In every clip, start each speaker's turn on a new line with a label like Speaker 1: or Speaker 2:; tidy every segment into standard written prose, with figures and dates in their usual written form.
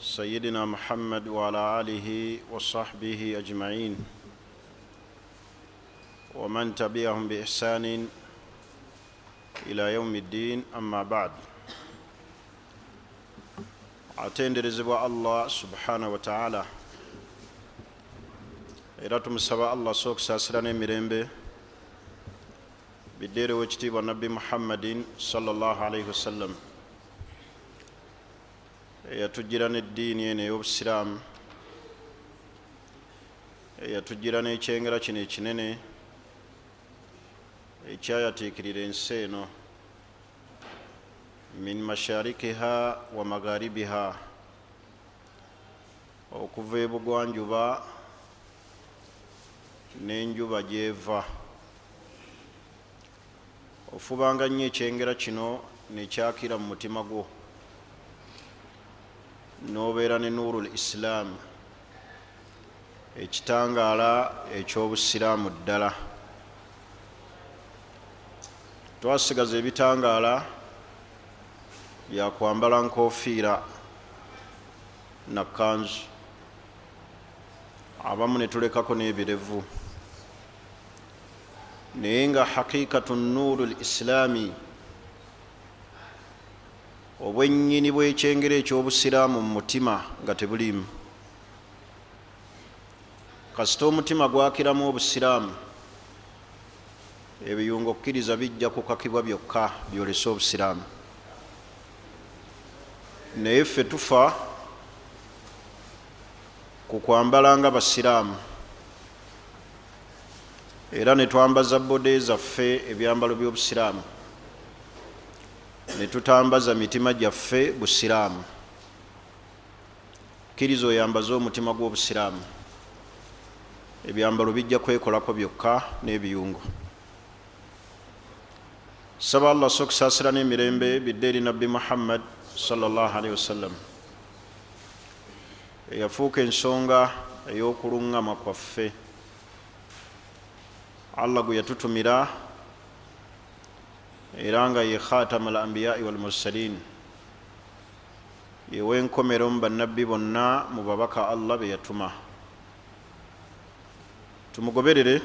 Speaker 1: سيدنا محمد وعلى آله وصحبه أجمعين ومن تبعهم بإحسان إلى يوم الدين أما بعد. atenderezebwa Allah subhanahu wa ta'ala era tumusaba Allah sokusaasira n'emirembe biddeere w'ekitiibwa nabbi Muhammadin sallallahu alayhi wasallam eyatujjira n'eddiini eno ey'obusiraamu eyatujjira n'ekyengera kino ekinene ekyayatiikirira ensi eno min masharikiha wa magharibiha, okuva ebugwanjuba n'enjuba gyeva. Ofubanga nnyo ekyengera kino nekyakira mu mutima gwo n'obeera ne nuurul Islam, ekitangaala eky'obusiraamu ddala. Twasigaza ebitangaala byakwambala nkofiira na kanzu, abamu ne tulekako n'ebirevu, naye nga haqiqatu nuurul islaami, obwennyini bw'ekyengera eky'obusiraamu mu mutima nga tebuliimu. Kasita omutima gwakiramu obusiraamu, ebiyungo okkiriza bijja kukakibwa byokka byolesa obusiraamu. Naye ffe tufa ku kwambala nga basiraamu era ne twambaza bode zaffe ebyambalo by'obusiraamu, ne tutambaza mitima gyaffe busiraamu. Kkiriza oyambaze omutima gw'obusiraamu, ebyambalo bijja kwekolako byokka n'ebiyungo. Saba Allah sokusaasira n'emirembe bidde eri nabbi Muhammad sallallahu alayhi wasallam eyafuuka ensonga ey'okuluŋŋama kwaffe. Allah gwe yatutumira era nga ye khatama al anbiya'i wal mursalin, yewe enkomero mu bannabbi bonna mu babaka Allah be yatuma. Tumugoberere,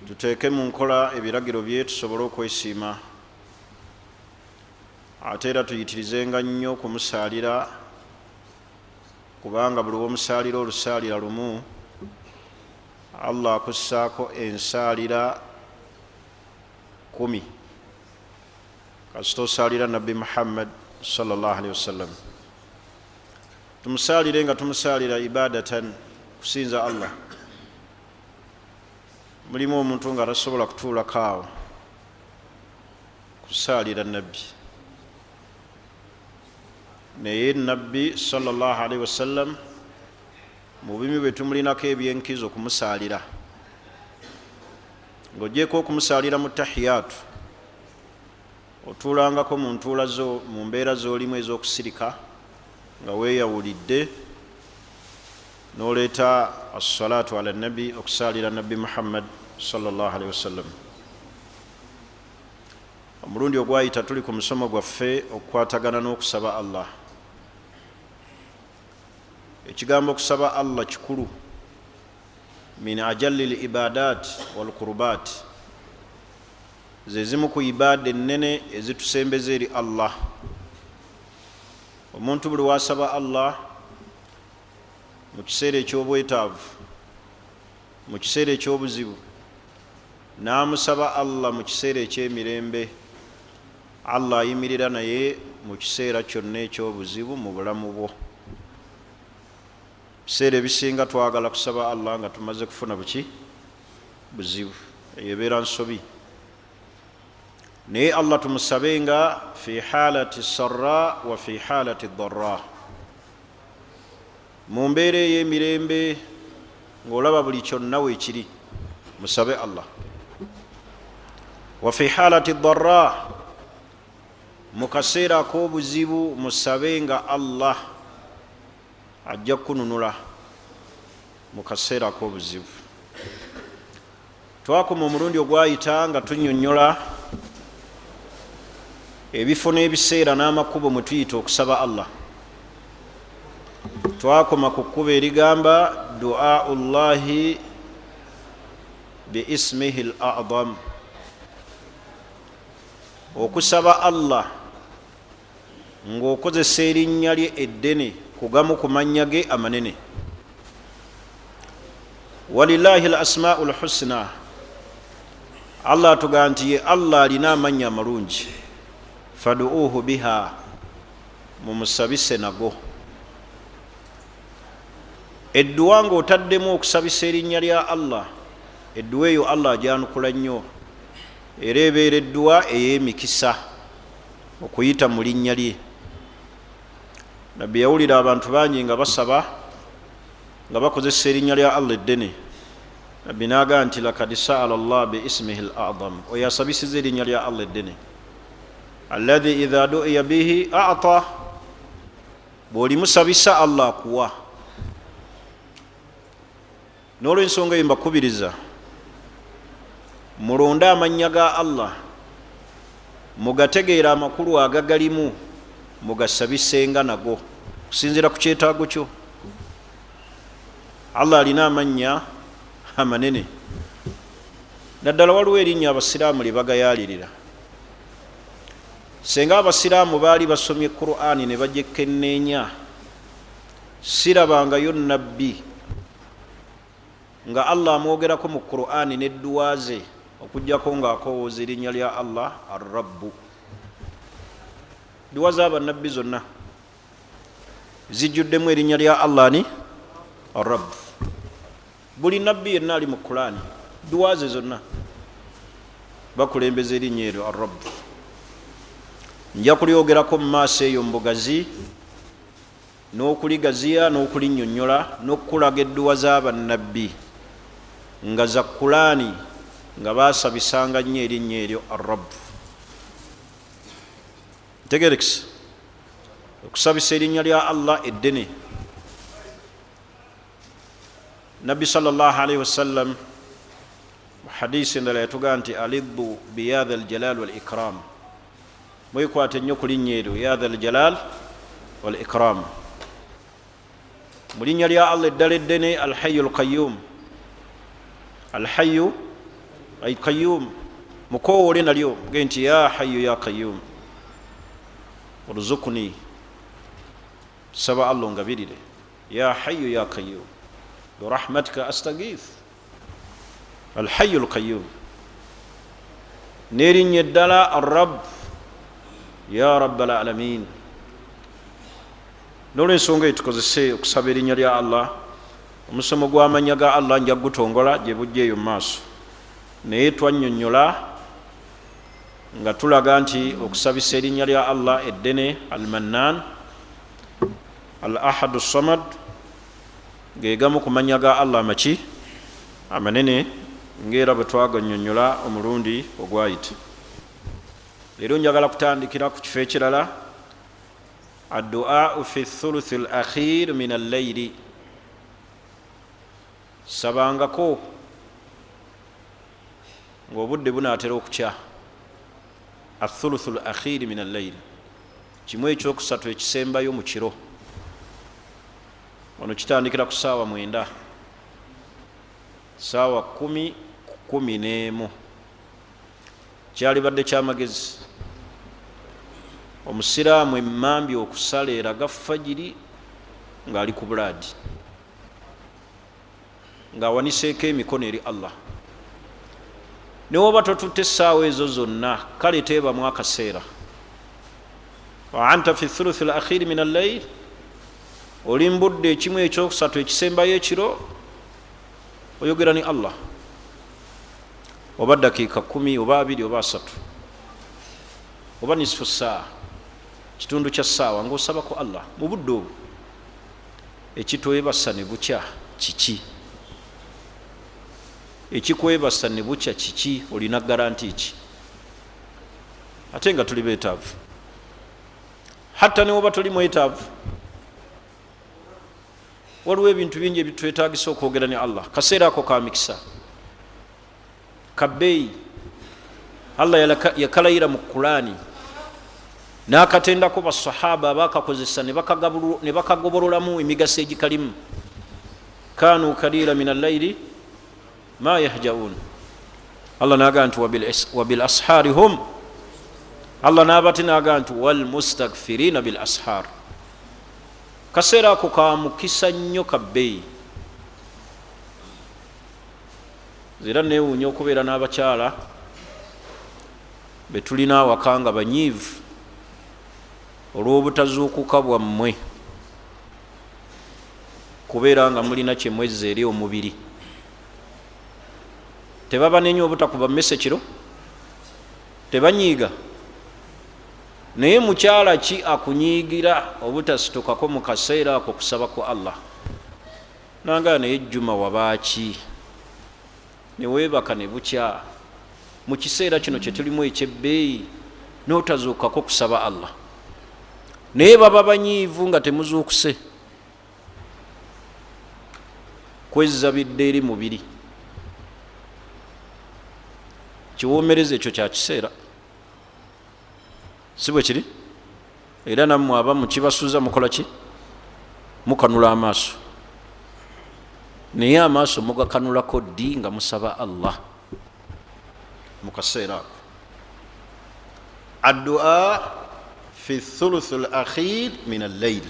Speaker 1: tuteeke mu nkola ebiragiro bye tusobole okwesiima, ate era tuyitirizenga nnyo okumusaalira, kubanga buli w'omusaalira olusaalira lumu Allah akussaako ensaalira 10 kasita osaalira nabbi Muhammad sallallahu alayhi wasallam. Tumusaalire nga tumusaalira ibadatan, kusinza Allah. Mulimu omuntu nga tasobola kutuulako awo kusaalira nabbi, naye nabbi sallallahu alayhi wasallam mu bimi bwe tumulinako ebyenkizo okumusaalira. Ng'ogyeko okumusaalira mu tahiyatu, otuulangako mu ntuula zo mu mbeera z'olimu ez'okusirika nga weeyawulidde, n'oleeta as-salaatu ala nabi, okusaalira nabbi Muhammad sallallahu alayhi wasallam. Omulundi ogwayita tuli ku musomo gwaffe okukwatagana n'okusaba Allah. Ekigambo okusaba Allah kikulu, min ajalli l ibadat wal qurubat, ze zimu ku ibaada ennene ezitusembeza eri Allah. Omuntu buli wasaba Allah mu kiseera eky'obwetaavu, mu kiseera eky'obuzibu, n'amusaba Allah mu kiseera eky'emirembe, Allah ayimirira naye mu kiseera kyonna eky'obuzibu mu bulamu bwo. Biseera ebisinga twagala kusaba Allah nga tumaze kufuna buki? Buzibu, eyo ebeera nsobi. Naye Allah tumusabe nga fi halati sarra wa fi halati dharra, mu mbeera ey'emirembe ng'olaba buli kyonna weekiri, musabe Allah. Wa fi halati dharra, mu kaseera ak'obuzibu musabe nga Allah ajja kununula mu kaseera ak'obuzibu. Twakoma omulundi ogwayita nga tunnyonnyola ebifo n'ebiseera n'amakubo mwe tuyita okusaba Allah. twakoma ku kkuba erigamba du'au llahi biismihi al-a'zam, okusaba Allah ng'okozesa erinnya lye eddene kugamu ku mannya ge amanene. walillahi al-asma'u al-husna, Allah atugamba nti ye Allah alina amannya amalungi, fadu'uhu biha, mumusabise nago. Edduwa ng'otaddemu okusabisa erinnya lya Allah, edduwa eyo Allah agyanukula nnyo, era ebeera edduwa ey'emikisa okuyita mu linnya lye. Nabbi yawulira abantu bangi nga basaba nga bakozesa erinnya lya Allah eddene. Nabbi n'agamba nti lakad sa'ala Allah biismihi al-a'zam, oyo asabisiza erinnya lya Allah eddene, alladhi idha du'iya bihi a'ta, bw'olimusabisa Allah akuwa. N'olw'ensonga eyo mbakubiriza mulonde amannya ga Allah, mugategeera amakulu agagalimu, mugasabisenga nago kusinziira ku kyetaago kyo. Allah alina amannya amanene, naddala waliwo erinnya abasiraamu lye bagayaalirira. Senga abasiraamu baali basomye Qur'ani ne bajekenneenya, sirabangayo nabbi nga Allah amwogerako mu Qur'ani n'edduwa ze okujjako ng'akowooza erinnya lya Allah ar-Rabbu. Dduwa z'abannabbi zonna zijjuddemu erinnya lya Allah ni ar-Rabbu. Buli nabbi yenna ali mu Qur'ani, dduwa ze zonna bakulembeza erinnya eryo ar-Rabbu. Nja kulyogerako mu maaso eyo mbugazi, n'okuligaziya n'okulinnyonnyola, n'okulaga edduwa z'abannabbi nga za Qur'ani nga baasabisanga nnyo erinnya eryo ar-Rabbu. Ntegerekesa okusabisa erinnya lya Allah eddene. Nabbi sallallahu alaihi wasallam mu hadisi endala yatugamba nti aliddu biya dhal jalal wal ikram, mwekwate nnyo ku linnya eryo ya dhal jalal wal ikram. Mu linnya lya Allah eddala eddene al-hayyu al-qayyum, al-hayyu ay qayyum, mukoowole nalyo ge nti ya hayyu ya qayyum urzuqni, saba Allah ngabirire, ya hayyu ya qayyum birahmatika astaghith, al-hayyu al-qayyum. N'erinnya eddala ar-Rabb, ya rabbal alamin. N'olw'ensonga eyo tukozese okusaba erinnya lya Allah. Omusomo gw'amannya ga Allah nja gutongola gye bujja eyo mu maaso, naye twannyonnyola nga tulaga nti okusabisa erinnya lya Allah eddene al-Mannan, al-Ahadu Samad, ge gamu ku mannya ga Allah amaki amanene, ng'era bwe twagannyonnyola omulundi ogwayita. Leero njagala kutandikira ku kifo ekirala, addu'au fi thuluthi al-akhir min al-layli, sabangako ng'obudde bunaatera okukya. athuluthu al-akhir min al-layl, kimu ekyokusatu ekisembayo mu kiro. Wano kitandikira ku ssaawa 9, ssaawa 10 ku 11 kyalibadde kyamagezi omusiraamu emmambi okusala eraga fajiri ng'ali ku bulaadi, ng'awaniseeko emikono eri Allah. Ne woba totutte essaawa ezo zonna, kale teebamu akaseera. wa anta fi thuluthi al-akhir min al-layl, oli mbudde ekimu ekyokusatu ekisembayo ekiro, oyogera ni Allah, oba dakiika 10 oba 2 oba 3 oba nisfu saa, kitundu kya ssaawa ng'osabako Allah mu budde obwo. Ekitwebasa ne bukya kiki? Ekikwebasa ne bukya kiki? Olina garanti ki? Ate nga tuli beetaavu, hatta ne woba toli mwetaavu, waliwo ebintu bingi ebitwetaagisa okwogera ne Allah. Kaseera ako ka mikisa, kabbeeyi. Allah yakalayira mu Qur'ani n'akatendako basahaba bakakozesa ne bakagobololamu emigaso egikalimu. Kanu kalila min allayli ma yahjaun. Allah naga nti wabil ashari hum, Allah nabati naga nti wal mustaghfirina bil ashar. Kaseera ako ka mukisa nnyo kabbeeyi. Zira neewuunya okubeera n'abakyala betulina awaka nga banyiivu olw'obutazuukuka bwammwe, kubeera nga mulina kyemwezza eri omubiri. Tebabanenya obutakuba mmese kiro, tebanyiiga. Naye mukyala ki akunyiigira obutasitokako mu kaseera ako kusaba ku Allah? Nanga naye Juma wabaaki neweebaka ne bukya mu kiseera kino kye tulimu ekyebbeeyi n'otazuukako kusaba Allah. Naye baba banyiivu nga temuzuukuse, kwezza bidde eri mubiri. Kiwoomereza ekyo kya kiseera, si bwe kiri? Era nammwe abamu kibasuuza mukola ki? Mukanula amaaso. Naye amaaso mugakanulako ddi nga musaba Allah mu kaseera ako. Addu'a fi thuluth al-akhir min al-layl.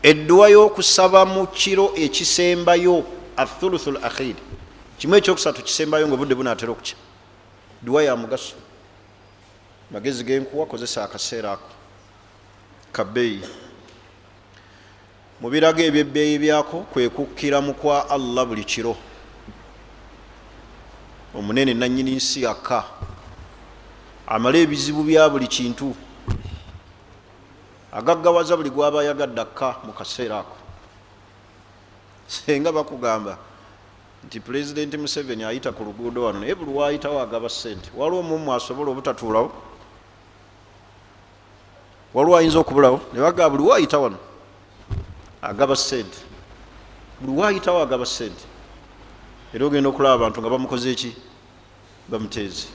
Speaker 1: Eddu'a y'okusaba mu kiro ekisembayo, athuluth al-akhir, kimu ekyokusatu kisembayo ng'obudde bunaatera okukya. Ddu'a ya mugaso. Magezi genkuwa kozesa akaseera ako kabbeeyi. Mu birago ebyebbeeyi byako kwe kukkiramu kwa Allah buli kiro. Omunene nannyini nsi akka amale ebizibu bya buli kintu, agaggawaza buli gwaba ayagadde akka mu kaseera ako. Senga bakugamba nti Pulezidenti Museveni ayita ku luguudo wano naye buli waayitawo agaba ssente, waliwo omumu asobola obutatuulawo? Waliwo ayinza okubulawo? Ne bagamba buli waayita wano agaba ssente, buli waayitawo agaba ssente. Era ogenda okulaba abantu nga bamukoze eki? Bamuteeze.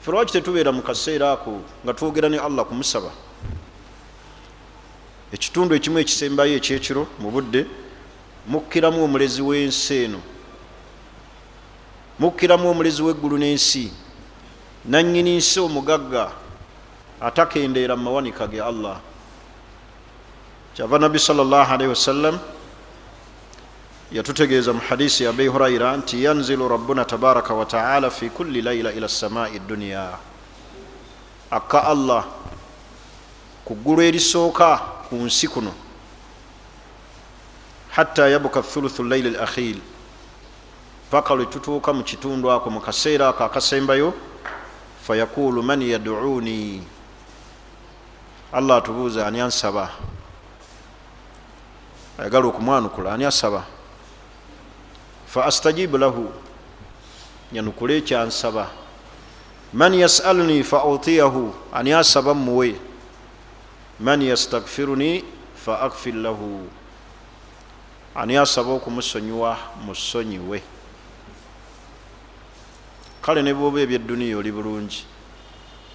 Speaker 1: Ffe lwaki tetubeera mu kaseera ako nga twogera ne Allah kumusaba? Ekitundu ekimu ekisembayo ekyekiro mu budde mukkiramu omulezi w'ensi eno, mukkiramu omulezi w'eggulu n'ensi, nannyini nsi omugagga atakendeera mu mawanika ge Allah. Kyava Nabbi sallallahu alaihi wasallam yatutegeeza mu hadisi ya Abi Hurayra nti yanzilu rabbuna tabaraka wa ta'ala fi kulli layla ila samai dunya. Akka Allah ku ggulu erisooka ku nsi kuno, hatta yabuka thuluthu layli al-akhir, paka lwe tutuuka mu kitundu ako mu kaseera ako akasembayo. Fayaqulu man yad'uni, Allah atubuuza ani ansaba, ayagala okumwanukula, ani asaba? Fa astajibu lahu, nyanukule ekyansaba. Man yasaluni fa utiyahu, ani asaba muwe. Man yastaghfiruni fa aghfir lahu, ani asaba okumusonyiwa musonyiwe. Kale ne bwoba ebyedduniya oli bulungi,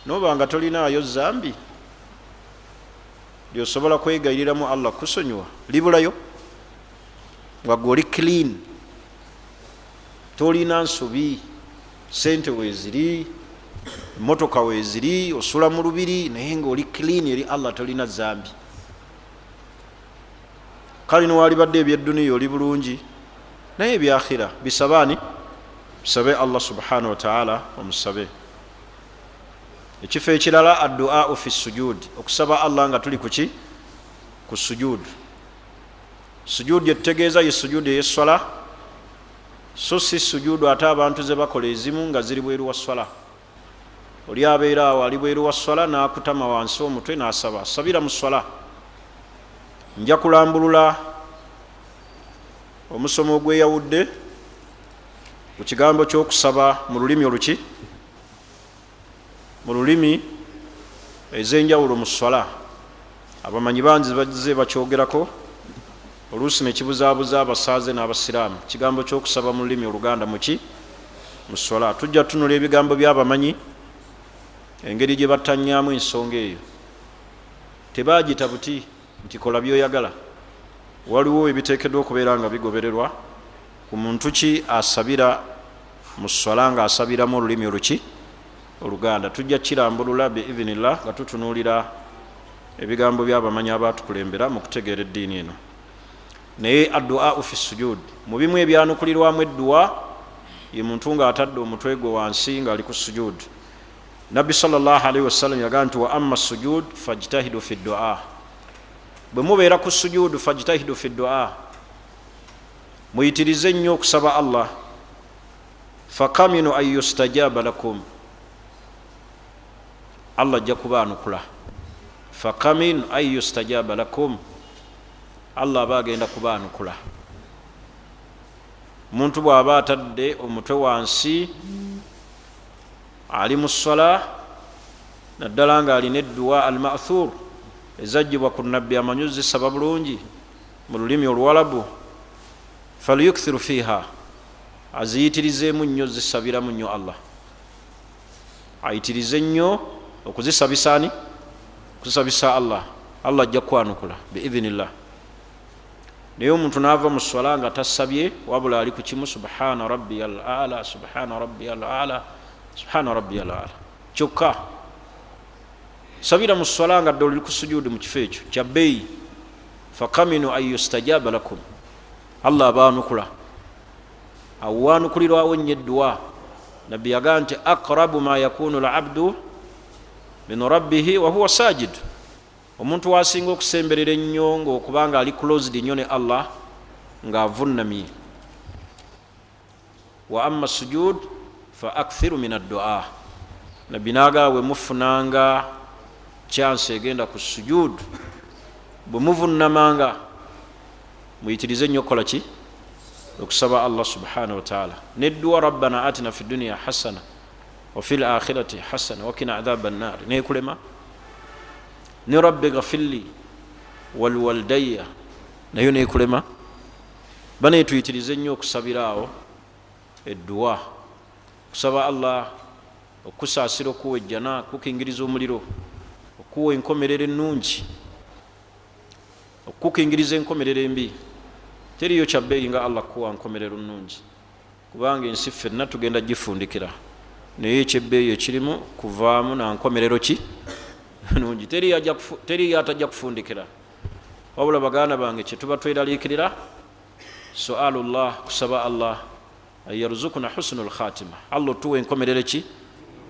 Speaker 1: noba nga tolinaayo zambi lyosobola kwegayiriramu Allah kusonyiwa, libulayo. Wagwe oli clean, tolina nsobi, sente weeziri, motoka weeziri, osula mu lubiri, naye nga oli clean eri Allah, tolina zambi. Kale niwalibadde ebyedduniya oli bulungi, naye ebyakhira bisabaani? Bisabe Allah subhanahu wa ta'ala omusabe. Ekifo ekirala addu'a fi sujud, okusaba Allah nga tuli kuki? Ku sujud. Sujud yetutegeeza ye sujud ey'esswala, so si sujudu ate abantu ze bakola ezimu nga ziri bweru wa swala. Oli abeera awo ali bweru wa swala n'akutama wansi omutwe n'asaba, sabira mu swala. Nja kulambulula omusomo ogweyawudde ku kigambo ky'okusaba mu lulimi oluki? Mu lulimi ez'enjawulo mu swala. Abamanyi bangi bazze bakyogerako, oluusi ne kibuzaabuza abasaaze n'abasiraamu, kigambo ky'okusaba mu lulimi Oluganda muki? Mu swala. Tujja tunula ebigambo by'abamanyi engeri gye batanyaamu ensonga eyo tebaagita buti nti kola byoyagala. Waliwo ebiteekeddwa okubeera nga bigobererwa ku muntu ki asabira mu swala nga asabiramu olulimi oluki Oluganda. Tujja kirambulula biidhinillah nga tutunuulira ebigambo by'abamanyi abaatukulembera mu kutegeera eddiini eno. Naye addu'a fi sujud, mu bimu ebyanukulirwamu eddu'a ye muntu ng'atadde omutwe gwe wansi ng'ali ku sujud. Nabbi sallallahu alaihi wasallam yagamba nti wa amma sujud fajtahidu fi du'a, bwe mubeera ku sujud fajtahidu fi du'a, muyitirize nnyo okusaba Allah. Fakaminu an yustajaba lakum, Allah ajja kubaanukula. Fakaminu an yustajaba lakum, Allah aba agenda kubaanukula. Muntu bw'aba atadde omutwe wansi ali mu ssala, naddala nga alina edduwa al-ma'thur ezajjibwa ku nabbi amanyuzi zisaba bulungi mu lulimi oluwalabu, falyukthiru fiha, aziyitirizeemu nnyo zisabiramu nnyo Allah, ayitirize nnyo okuzisabisaani kusabisa Allah. Allah ajja kwanukula biidhinillah. Naye omuntu naava mu swala nga tasabye wabula ali ku kimu, subhana rabbiyal a'la, subhana rabbiyal a'la, subhana rabbiyal a'la kyokka. Sabira mu swala nga ddoli ku sujudi mu kifo ekyo kya bbeeyi. Fakaminu an yustajaba lakum, Allah abaanukula. Awaanukulirwawo nnyo edduwa. Nabbi yagamba nti aqrabu ma yakunu al-abdu min rabbihi wa huwa sajid, omuntu wasinga okusemberera ennyo ng'okubanga ali closed nnyo ne Allah ng'avunnamye. Wa amma sujud fa akthiru min ad-du'a, nabbi naaga bwe mufunanga chance egenda ku sujud, bwe muvunnamanga muyitirize nnyo kola ki okusaba Allah subhanahu wa ta'ala. Nedduwa rabbana atina fi dunya hasana wa fil akhirati hasana wa qina adhaban nar, nekulema ne rabbi ghafirli wal walidayya nayo nekulema. Bane tuyitirize nnyo okusabiraawo edduwa, okusaba Allah okusaasira okuwa ejjana, okukingiriza omuliro, okuwa enkomerero ennungi, okukingiriza enkomerero embi. Teriyo kyabbeeyi nga Allah kuwa nkomerero nnungi, kubanga ensi ffenna tugenda gifundikira, naye ekyebbeeyi ekirimu kuvaamu na nkomerero ki nungi. Teriyo atajja kufundikira, wabula baganda bange kye tuba tweraliikirira sualullah, kusaba Allah ayaruzukuna husnul khatima, Allah tuwa enkomerero ki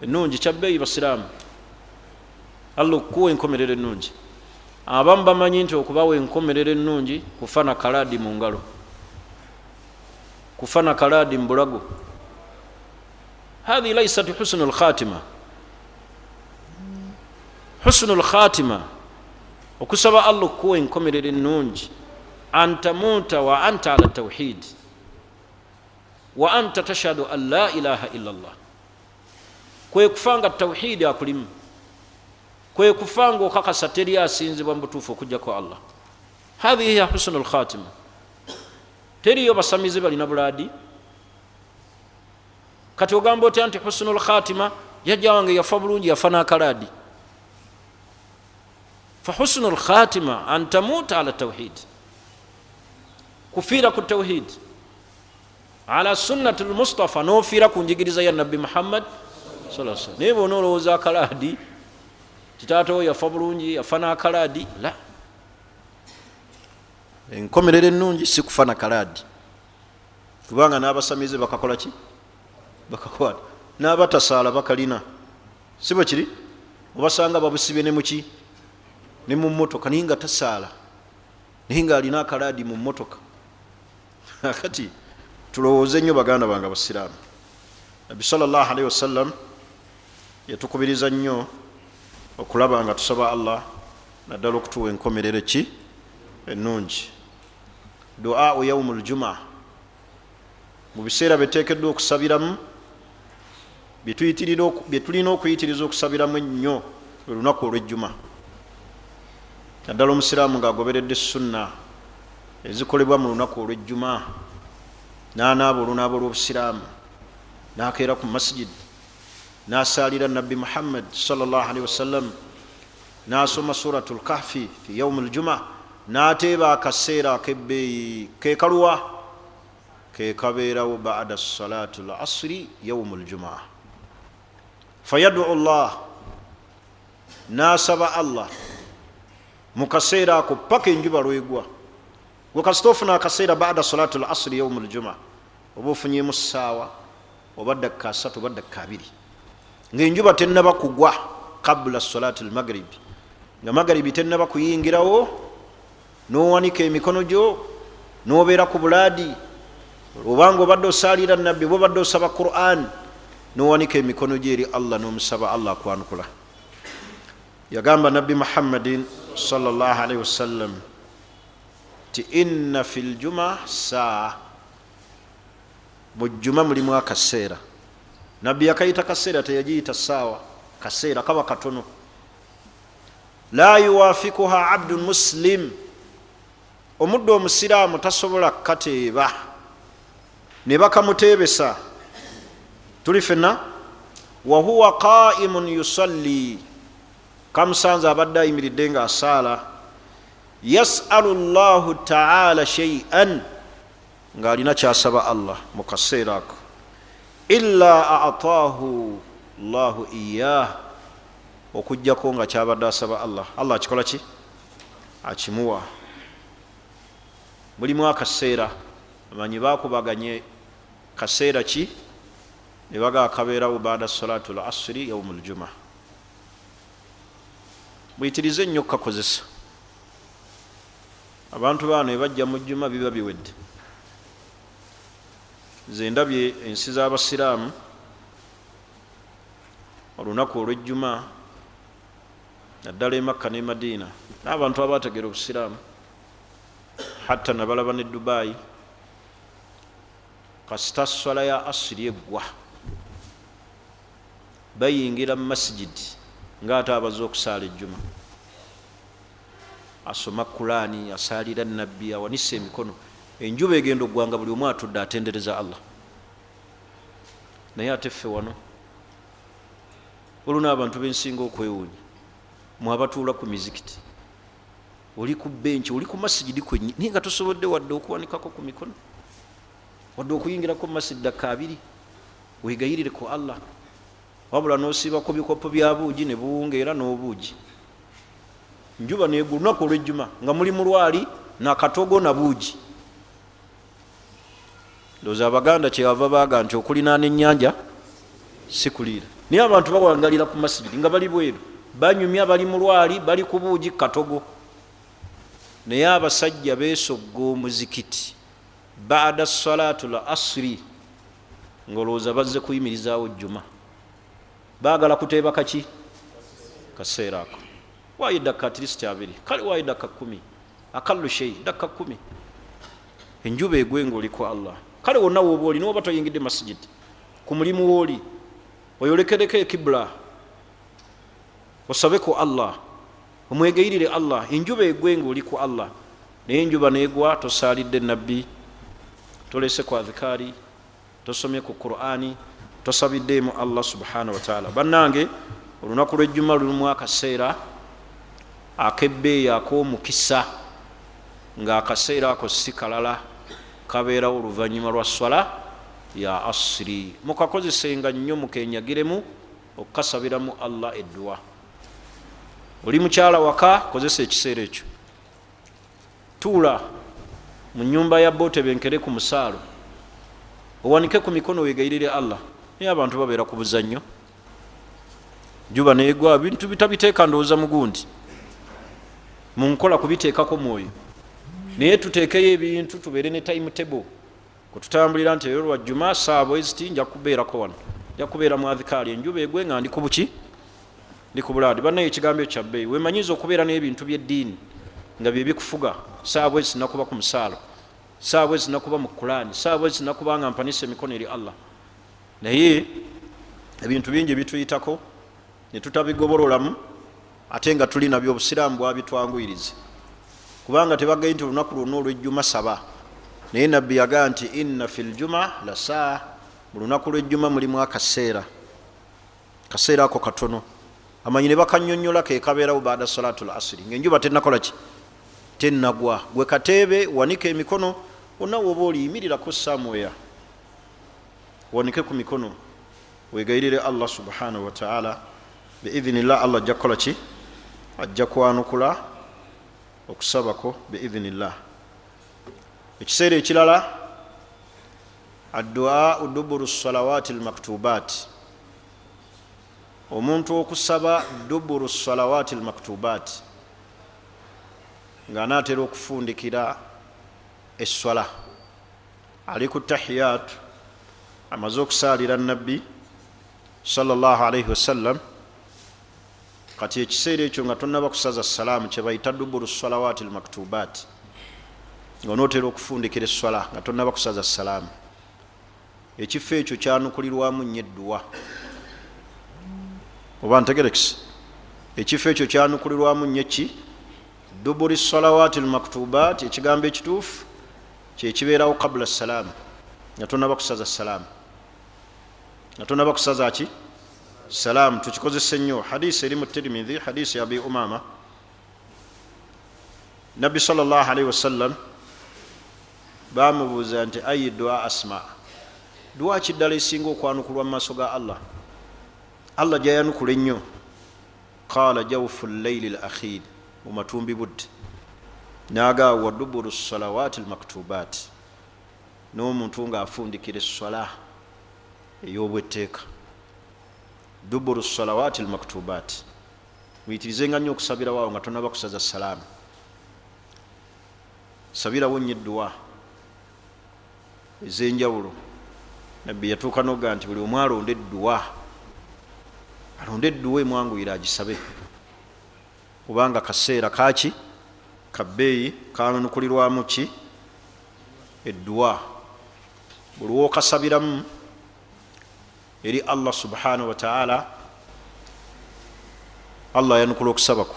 Speaker 1: ennungi. Kyabbeeyi basiraamu, Allah okuwa enkomerero ennungi. Abamu bamanyi nti okubawa enkomerero ennungi kufana kalaadi mu ngalo, kufana kalaadi mu bulago. Hadhi laysat husnul khatima. Husnul khatima okusaba Allah okuwa enkomerero ennungi, antamuuta wa anta ala tawhid wa anta tashhadu an la ilaha illa Allah, kwe kufanga tawhidi akulimu, kwe kufanga okakasa teri asinzibwa mu butuufu okujja kwa Allah. Hadhi hiya husnul khatima. Teriyo basamize balina bulaadi. Kati ogamba otya nti husnul khatima, jajja wange yafa bulungi yafa n'akalaadi. Fa husnul khatima an tamuuta ala tawhid, kufiira ku tawhid, ala sunnati al-Mustafa, n'ofiira ku njigiriza ya Nabbi Muhammad sallallahu alaihi wasallam. Naye bw'onoolowooza akalaadi kitaato yafa bulungi yafa n'akalaadi, la, enkomerero ennungi si kufana kalaadi, kubanga n'abasamize bakakola ki bakakwata, n'abatasaala bakalina, si bwe kiri. Obasanga babusibye ne muki ne mu mmotoka naye nga tasaala, naye nga alina akalaadi mu mmotoka. Kati tulowooze nnyo baganda bange abasiraamu. Nabbi sallallahu alaihi wasallam yatukubiriza nnyo okulaba nga tusaba Allah naddala okutuwa enkomerero ki ennungi. Du'a yawmul jumaa, mu biseera byeteekeddwa okusabiramu, bye tulina okuyitiriza okusabiramu ennyo lwe lunaku olw'ejjuma. Naddala omusiraamu ng'agoberedde sunna ezikolebwa mu lunaku olw'ejjuma, n'anaaba olunaaba olw'obusiraamu, n'akeera ku masjid, nasalira nabbi Muhammad sallallahu alaihi wasallam, nasoma suratul kahfi fi yawm aljuma, nateeba akaseera akebbeeyi kekaluwa kekabeerawo ba'da salatu al-asri yawm aljuma. Fayad'u Allah, nasaba Allah mu kaseera ako paka enjuba lwegwa. Gwe kasita ofuna akaseera ba'da salatu al-asri yawm aljuma, oba ofunyemu ssaawa oba dakika 3 oba dakika 2 ng'enjuba tennaba kugwa qabla salatu al-maghrib, nga magaribi tennaba kuyingirawo, n'owanika emikono gyo n'obeera ku bulaadi, obanga obadde osaalira nabbi, oba obadde osaba Qur'an, n'owanika emikono gyo eri Allah n'omusaba Allah akwanukula. Yagamba nabbi Muhammadin sallallahu alaihi wasallam ti inna fil juma saa, mu juma mulimu akaseera. Nabbi yakayita kaseera, teyagiyita saawa, kaseera kaba katono. La yuwafikuha abdun muslim, omuddu omusiraamu tasobola kateeba ne bakamuteebesa. Tuli fenna wa huwa qa'imun yusalli, kamusanze abadde ayimiridde nga asaala, yas'alu Allahu ta'ala shay'an, nga alina kyasaba Allah mu kaseera ako, illa a'taahu Allahu iyyah, okujjako nga kyabadde asaba Allah, Allah akikola ki? Akimuwa. Mulimu akaseera, amanyi bakubaganye kaseera ki? Ne baga akabeerawo ba'da salatu al-asri yawm al-juma. Muyitirize nnyo kukakozesa. Abantu baano bajja mu jjuma biba biwedde. Nze ndabye ensi z'abasiraamu olunaku olw'ejjuma, naddala e Makka ne Madiina, n'abantu abategeera obusiraamu, hatta nabalaba ne Dubai, kasita swala ya asiri eggwa bayingira mu masjidi ng'ate abaze okusaala ejjuma, asoma Qur'ani, asaalira nabbi, awanise emikono, enjuba egenda oggwanga buli omu atudde atendereza Allah. Naye ate ffe wano oluna abantu bensinga okwewuunya, mwe abatuula ku mizikiti, oli ku benchi, oli ku masjidi kwenyi, naye nga tosobodde wadde okuwanikako ku mikono, wadde okuyingirako mu masjidi dakika 2 wegayirire ku Allah, wabula n'osiiba ku bikopo bya buugi ne buwungeera n'obuugi. Njuba neegwa olunaku olw'ejjuma nga muli mu lwali nakatogo na buugi. Ndowooza Abaganda kyebava baaga nti okulinaana ennyanja si kuliira. Naye abantu bawangalira ku masjidi nga bali bweru, banyumya, bali mu lwali, bali ku buugi katogo. Naye abasajja beesogga omuzikiti ba'da salatu al-asri ng'olowooza bazze kuyimirizaawo jjuma, baagala kuteeba kaki? Kaseera ako. Waayo dakika at least 2, kale waayo dakika 10, akallu shay dakika 10, enjuba egwe ng'oli ku Allah. Kale wonna wooba oli n'oba toyingidde masjid, ku mulimu w'oli, oyolekereko ekibula, osabe ku Allah, omwegayirire Allah, enjuba egwe ng'oli ku Allah. Naye enjuba neegwa, tosaalidde nabbi, tolese ku adhikaari, tosomye ku Qur'ani, tosabiddeemu Allah subhanahu wa ta'ala. Bannange, olunaku lw'ejjuma lulimu akaseera akebbeeyi ak'omukisa, nga akaseera ako si kalala, kabeerawo oluvannyuma lwa swala ya asiri. Mukakozesenga nnyo, mukenyagiremu okukasabiramu Allah edduwa. Oli mukyala waka, kozesa ekiseera ekyo, tuula mu nnyumba ya bootebenkere ku musaalo, owanike ku mikono wegayirire Allah. Naye abantu babeera ku buzannyo, juba neegwa, bintu bitabiteeka ndowooza mugundi, munkola kubiteekako mwoyo. Naye tuteekeyo ebintu, tubeere ne timetable kututambulira nti olwa jjuma saabo eziti nja kubeerako wano, nja kubeera mu adhikaari, enjuba egwe nga ndi ku buki, ndi ku bulaadi. Bannaye ekigambo ekyo kyabbeeyi, weemanyiza okubeera n'ebintu by'eddiini nga bye bikufuga. Saabo ezi nakuba ku musaalo, saabo ezi nakuba mu Qur'ani, saabo ezi nakuba nga mpanisa emikono eri Allah. Naye ebintu bingi bituyitako ne tutabigobololamu, ate nga tuli nabyo obusiraamu bwabitwanguyiriza, kubanga tebagaye nti olunaku lwonna olw'ejjuma saba. Naye nabbi yagaa nti inna fil juma la saa, mu lunaku lw'ejjuma mulimu akaseera kaseera ako katono amanyi ne bakanyonnyola ke kabeerawo baada salatul asiri ng'enjuba tennakola ki tennagwa gwe kateebe wanika emikono wonna woba oliyimirirako samweya wanike ku mikono wegayirire Allah subhanahu wa ta'ala biidhinillah. Allah ajja kukola ki ajja kwanukula okusabako biidhinillah. Ekiseera ekirala addu'a duburu salawati almaktubat, omuntu okusaba duburu salawati almaktubat nga anaatera okufundikira esswala ali ku tahiyatu amaze okusaalira nabbi sallallahu alayhi wasallam. Kati ekiseera ekyo nga tonnaba kusaza salaamu kye bayita duburu salawati almaktubat, ng'onootera okufundikira esswala nga tonnaba kusaza salaamu. Ekifo ekyo kyanukulirwamu nnyo edduwa, oba ntegerekisi, ekifo ekyo kyanukulirwamu nnyo ki duburi salawati almaktubat. Ekigambo ekituufu kyekibeerawo qabla salaamu nga tonnaba kusaza salaamu, nga tonnaba kusaza ki salaamu. Tukikozesa nnyo. Hadisi eri mu Tirmidhi, hadisi ya Abi Umama, Nabbi sallallahu alayhi wasallam bamubuuza nti ayi du'a asma, du'a kiddala esinga okwanukulwa mu maaso ga Allah, Allah gyayanukula ennyo. Qala jawfu llayli alakhir, mu matumbi budde, naga wa duburu salawati almaktubat, n'omuntu ng'afundikira esswala ey'obwetteeka. Duburu salawati almaktubat, muyitirizenga nnyo okusabira waawo nga tonnaba kusaza salaamu. Sabirawo nnyo edduwa ez'enjawulo. Nabbi yatuuka n'oga nti buli omu alonde edduwa, alonde edduwa emwanguyira agisabe, kubanga kaseera kaki kabbeeyi kanukulirwamu ki edduwa. Buli wookasabiramu eri Allah subhanahu wa ta'ala, Allah yanukula okusabako.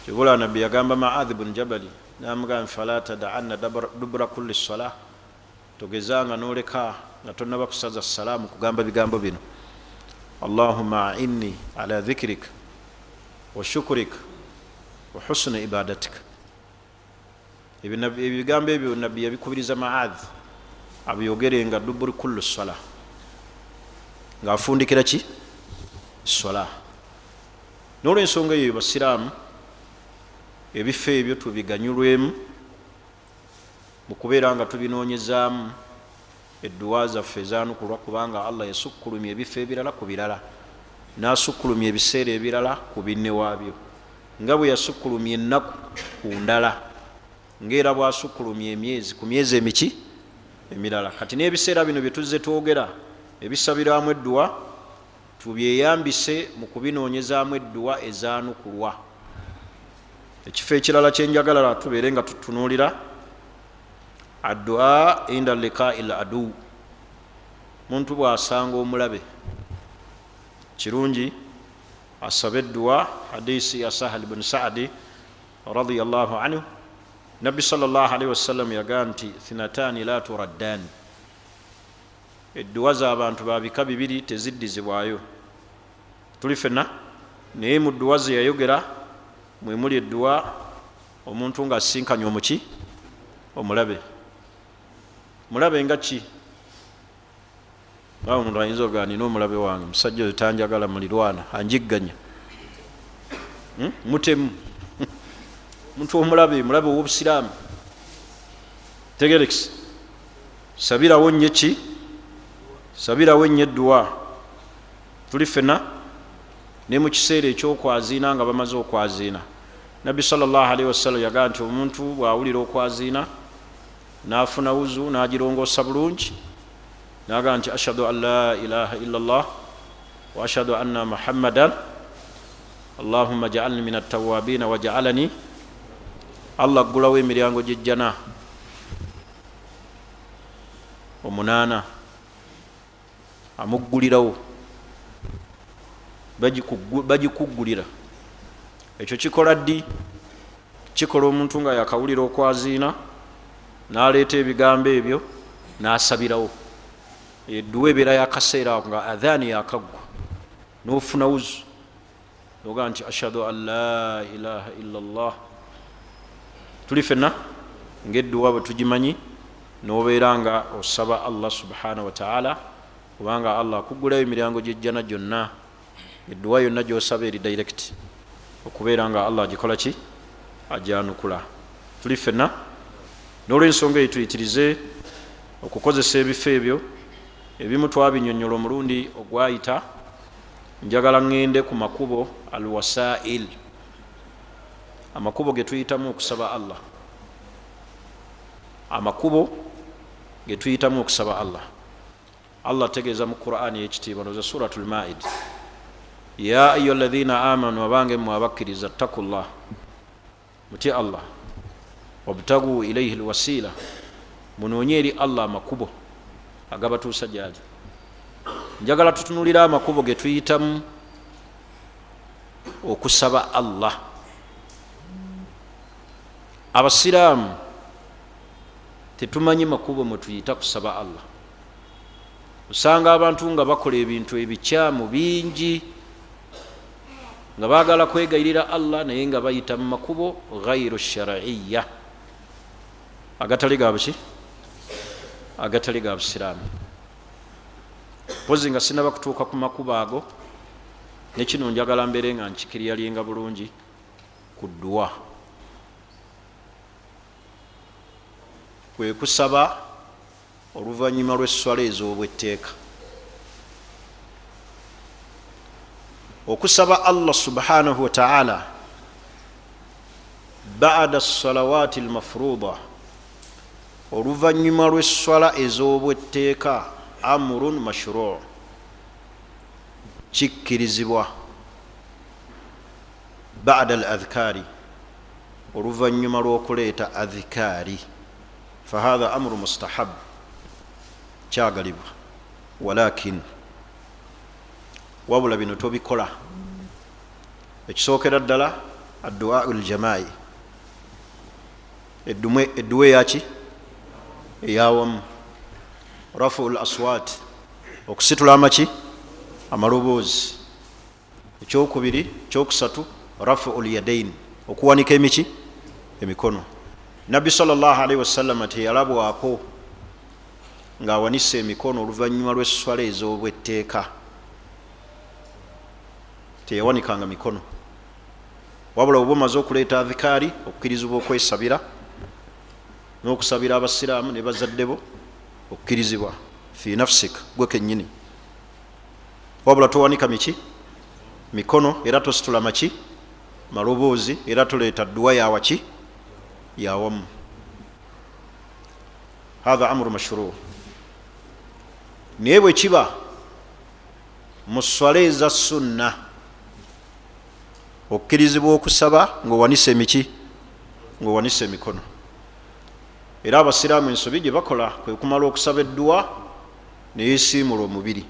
Speaker 1: Kibula nabbi yagamba Mu'adh ibn Jabal, namugamba fala tada'anna dubura kulli salah, togezanga n'oleka nga tonnaba kusaza salaamu kugamba bigambo bino: Allahumma a'inni ala dhikrika wa shukrika wa husni ibadatika. Ebigambo ebyo nabbi yabikubiriza Mu'adh abiyogerenga duburi kulli salah, ng'afundikira ki salah. N'olw'ensonga eyo basiraamu, ebifo ebyo tubiganyulwemu mu kubeera nga tubinoonyezaamu edduwa zaffe ezaanukulwa, kubanga Allah yasukkulumya ebifo ebirala ku birala, n'asukkulumya ebiseera ebirala ku binne waabyo, nga bwe yasukkulumya ennaku ku ndala, ng'era bw'asukkulumya emyezi ku myezi emiki emirala. Kati n'ebiseera bino bye tuzze twogera ebisabirwamu edduwa, tubyeyambise mu kubinoonyezaamu edduwa ezaanukulwa. Ekifo ekirala kyenjagala tubeere nga tutunuulira addu'a inda liqa'il adu, muntu bw'asanga omulabe kirungi asabe eddu'a. Hadisi ya Sahal ibn Sa'di radiyallahu anhu, Nabbi sallallahu alayhi wasallam yagaa nti thinatani la turaddani, eddu'a z'abantu babika bibiri teziddizibwayo. Tuli fenna naye mu ddu'a ze yayogera mwe muli eddu'a omuntu ng'asisinkanye omuki omulabe. Mulabe nga ki? Awo omuntu ayinza ogaa nina omulabe wange, musajja oyo tanjagala, mulirwana, anjigganya, mutemu. Muntu omulabe, mulabe ow'obusiraamu, tegerekisi. Sabirawo nnyo ki? Sabirawo nnyo eddu'a. Tuli fenna ne mu kiseera eky'okwaziina nga bamaze okwaziina, Nabbi sallallahu alayhi wasallam yagaa nti omuntu bw'awulira okwaziina n'afuna wuzu n'agirongoosa bulungi, n'agaa nti ashhadu an la ilaha illa Allah wa ashhadu anna Muhammadan, Allahumma ja'alni min at-tawwabin wa ja'alani, Allah aggulawo emiryango gy'ejjana omunaana, amuggulirawo, bagikuggulira. Ekyo kikola ddi? Kikola omuntu nga yakawulira okwaziina n'aleeta ebigambo ebyo n'asabirawo. edduwa ebeera yakaseera nga adhaani yakaggwa n'ofuna wuzu noga nti ashhadu an la ilaha illa llah. tuli fenna ngaedduwa bwe tugimanyi, nobeera nga osaba allah subhanahu wataala, kubanga allah akuggulayo emiryango gyejjana gyonna. edduwa yonna gyosaba eri direct, okubeera nga allah agikola ki, ajanukula. tuli fenna n'olwensonga eyo tuyitirize okukozesa ebifo ebyo. ebimu twabinyonyola omulundi ogwayita. njagala ngende ku makubo alwasail, amakubo getuyitamu okusaba allah, amakubo getuyitamu okusaba allah. allah ategeeza mu qur'ani y'ekitiibwa noza suratul maid, ya ayuha alladhina amanu, abange mmwe abakkiriza, ttakullah, mutye allah, wabtagu ilaihi lwasila, munoonye eri allah amakubo agabatuusa gyali. njagala tutunulira amakubo getuyitamu okusaba allah. abasiraamu tetumanyi makubo mwe tuyita kusaba allah. osanga abantu nga bakola ebintu ebikyamu bingi, nga baagala kwegayirira allah naye nga bayita mu makubo ghairu shar'iyya, agatali gabuki, agatali ga busiraamu. pozi nga sinaba kutuuka ku makubo ago, nekino njagala mbeere nga nkikiryalinga bulungi ku dduwa. kwe kusaba oluvannyuma lw'esswala ez'obwetteeka, okusaba allah subhanahu wataala ba'da as-salawati al-mafruḍa, oluvannyuma lw'esswala ez'obwetteeka, amrun mashru', kikkirizibwa. ba'da al-adhkari, oluvannyuma lw'okuleeta adhikari, fahadha amru mustahab, kyagalibwa. walakin wabula bino tobikola. ekisookera ddala addu'a uljamaa'i, edduwa eyaki, eyawamu. rafu l aswat, okusitula amaki, amaloboozi. ekyokubiri, ekyokusatu, rafu l yadain, okuwanika emiki, emikono. nabbi sallallahu alaihi wasallam teyalabwako ng'awanise emikono oluvannyuma lw'esswala ez'obwetteeka, teyawanikanga mikono. wabula oba omaze okuleeta adhikaari, okukkirizibwa okwesabira n'okusabira abasiraamu ne bazadde bo, okukkirizibwa fi nafsik, gwe kennyini. wabula towanika miki, mikono, era tositula maki, maloboozi, era toleeta dduwa yawaki, yawamu. hatha amru mashru'. naye bwe kiba mu swala eza sunna, okkirizibwa okusaba ng'owanise emiki, ng'owanise emikono. era abasiraamu ensobi gye bakola kwe kumala okusaba edduwa ne yeesiimula omubiri.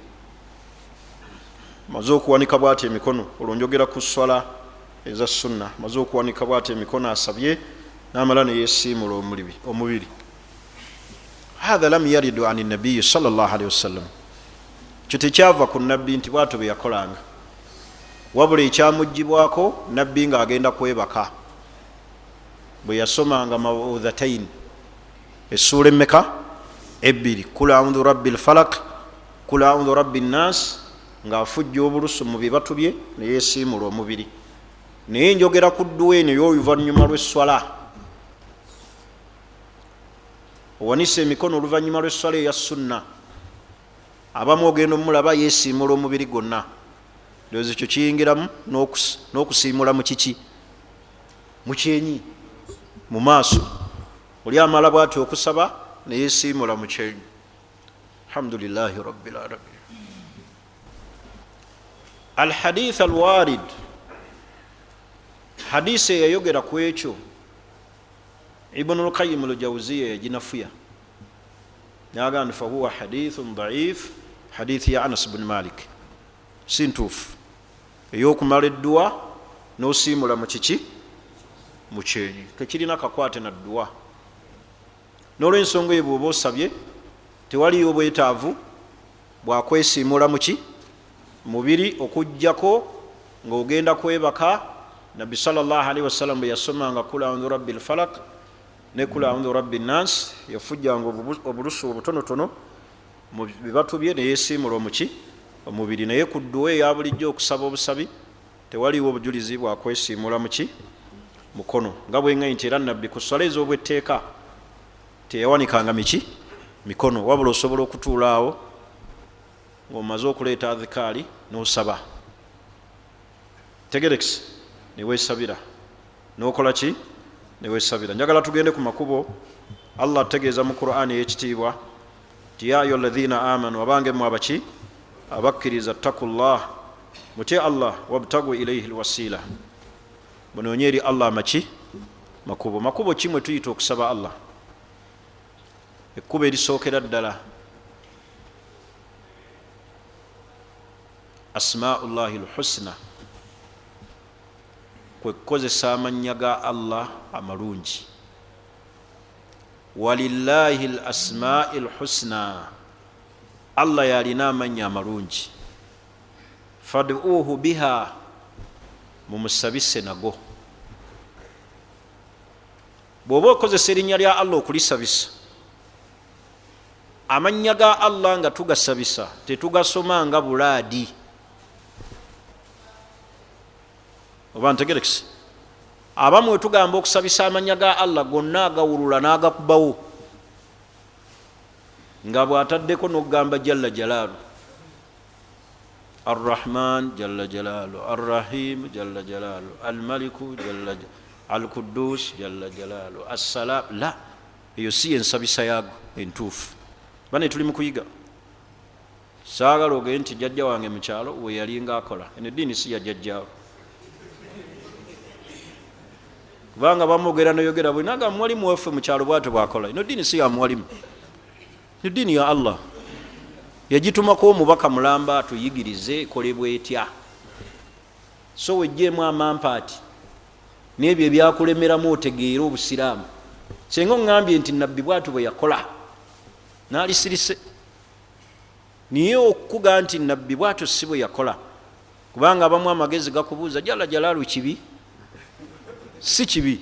Speaker 1: maze okuwanika bw'ati emikono, olwo njogera ku swala eza sunna, maze okuwanika bw'ati emikono asabye, n'amala ne yeesiimula omubiri. hatha lam yaridu ani nabiyi sallallahu alaihi wasallam, kyo tekyava ku nabbi nti bw'atyo bwe yakolanga. wabula ekyamugibwako nabbi ng'agenda kwebaka, bwe yasomanga mawudhataini, essuula emmeka, ebbiri, kul audhu rabbi lfalak, kul audhu rabbi nnas, ng'afujja obulusu mu bibatu bye ne yeesiimula omubiri. naye njogera ku dduwa eno ey'oluvannyuma lw'esswala, owanise emikono oluvannyuma lw'esswala eya sunna. abamu ogenda omulaba yeesiimula omubiri gwonna, ndowooza ekyo kiyingiramu n'okusiimula mu kiki, mu kyenyi, mu maaso. oli amala bw'ati okusaba ne yeesiimula mu kyenyi. alhamdulillahi rabbil alamin. alhadith alwarid, hadisi eyayogera ku ekyo ibnu lqayimu ljawziya yaginafuya nagamba fahuwa hadithun daif, hadithi ya anas bni malik, si ntuufu, ey'okumala edduwa n'osiimula mu kiki, mu kyenyi, tekirina kakwate na dduwa. n'olw'ensonga eyo bw'oba osabye tewaliyo obwetaavu bwakwesiimula muki mubiri okujjako ng'ogenda kwebaka. Nabbi sallallahu alaihi wasallam bwe yasomanga kul audhu rabbil falaq ne kul audhu rabbin nas yafujjanga obulusu obutonotono mu bibatu bye ne yeesiimula omuki omubiri. naye ku dduwa eya bulijjo okusaba obusabi tewaliwo obujulizi bwakwesiimula muki mukono, nga bwengayi nti era nabbi ku swala ez'obwetteeka teyawanikanga miki mikono, wabula osobola okutuula awo ng'omaze okuleeta adhikaali n'osaba tegerekisi niweesabira n'okola ki niweesabira. njagala tugende ku makubo. Allah ategeeza mu Qur'ani ey'ekitiibwa ti ya ayyuha alladhina amanu, abange mmwe abaki abakkiriza ttakullah mutye Allah wabtagu ilayhi alwasila, munoonye eri Allah amaki makubo. makubo kimwe tuyita okusaba Allah. ekkubo erisookera ddala asmaullahi lhusna, kwe kukozesa amannya ga Allah amalungi. walillahi lasmai lhusna, Allah yalina amannya amalungi. faduuhu biha, mumusabise nago. bw'oba okozesa erinnya lya Allah okulisabisa, amannya ga Allah nga tugasabisa tetugasoma nga bulaadi. oba ntegerekisi, abamu wetugamba okusabisa amannya ga Allah gonna agawulula n'agakubawo nga bw'ataddeko n'okugamba jalla jalaalu, arrahman jalla jalaalu, arrahim jalla jalaalu, almaliku jalla alquddus jalla jalaalu, assalaam. la eyo si ensabisa yaago entuufu. bane tuli mu kuyiga. saagala ogende nti jjajja wange mu kyalo we yalinga akola. eno eddiini si ya jjajjaawo, kubanga bamwogera noyogera bwe naga mwalimu waffe mu kyalo bwatyo bwakola. eno eddiini si ya mwalimu, eddiini ya Allah. yagitumako omubaka mulamba atuyigirize ekolebwa etya. so wejjeemu amampaati n'ebyo ebyakulemeramu otegeera obusiraamu. senga oŋŋambye nti nabbi bwatyo bwe yakola n'alisirise, niye okuga nti nabbi bwatyo si bwe yakola, kubanga abamu amagezi gakubuuza jala jalaalu kibi si kibi,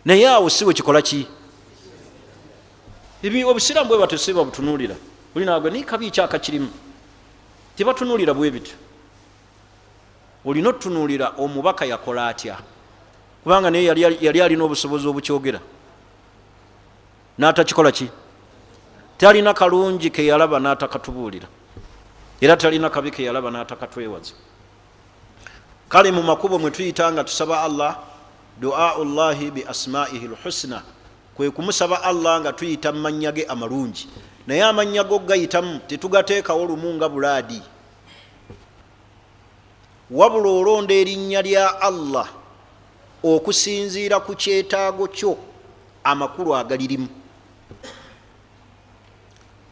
Speaker 1: naye awo si we kikola ki. obusiraamu bwe batyo si babutunuulira. buli nagwe ni kabi kyaka kirimu, tebatunuulira bwe bityo. olina otunuulira omubaka yakola atya, kubanga naye yali alina obusobozi obukyogera n'atakikola ki. talina kalungi ke yalaba n'atakatubuulira, era talina kabi ke yalaba n'atakatwewaza. kale mu makubo mwe tuyita nga tusaba Allah, duau llahi bi asmaihi lhusna, kwe kumusaba Allah nga tuyita mu mannya ge amalungi. naye amannya go gayitamu tetugateekawo lumu nga bulaadi, wabula olonda erinnya lya Allah okusinziira ku kyetaago kyo amakulu agalirimu.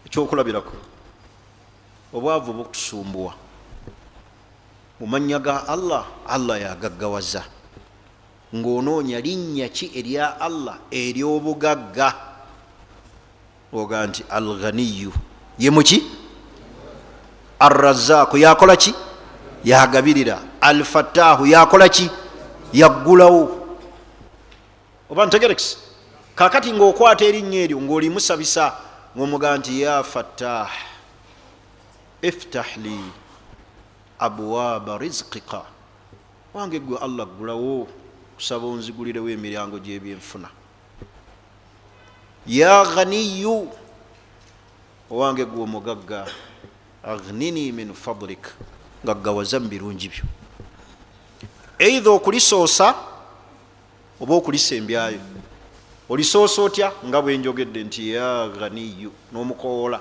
Speaker 1: ekyokulabirako obwavu butusumbuwa mu mannya ga Allah. Allah yagaggawaza, ng'onoonya linnya ki erya Allah ery'obugagga, oga nti alghaniyu ye muki, arrazaaku yakola ki yagabirira, alfattaahu yakola ki yaggulawo. oba ntegerekisi. kakati ng'okwata erinnya eryo ng'olimusabisa ng'omuga nti ya fattah iftah li abwaaba rizqika, wange gwe Allah ggulawo kusaba onzigulirewo emiryango gy'ebyenfuna. ya ghaniyu, owange gwe omugagga, aghnini min fadlik, ngaggawaza mu birungi byo. eitha okulisoosa oba okulisembyayo. olisoosa otya? nga bwe njogedde nti ya ghaniyu n'omukoola,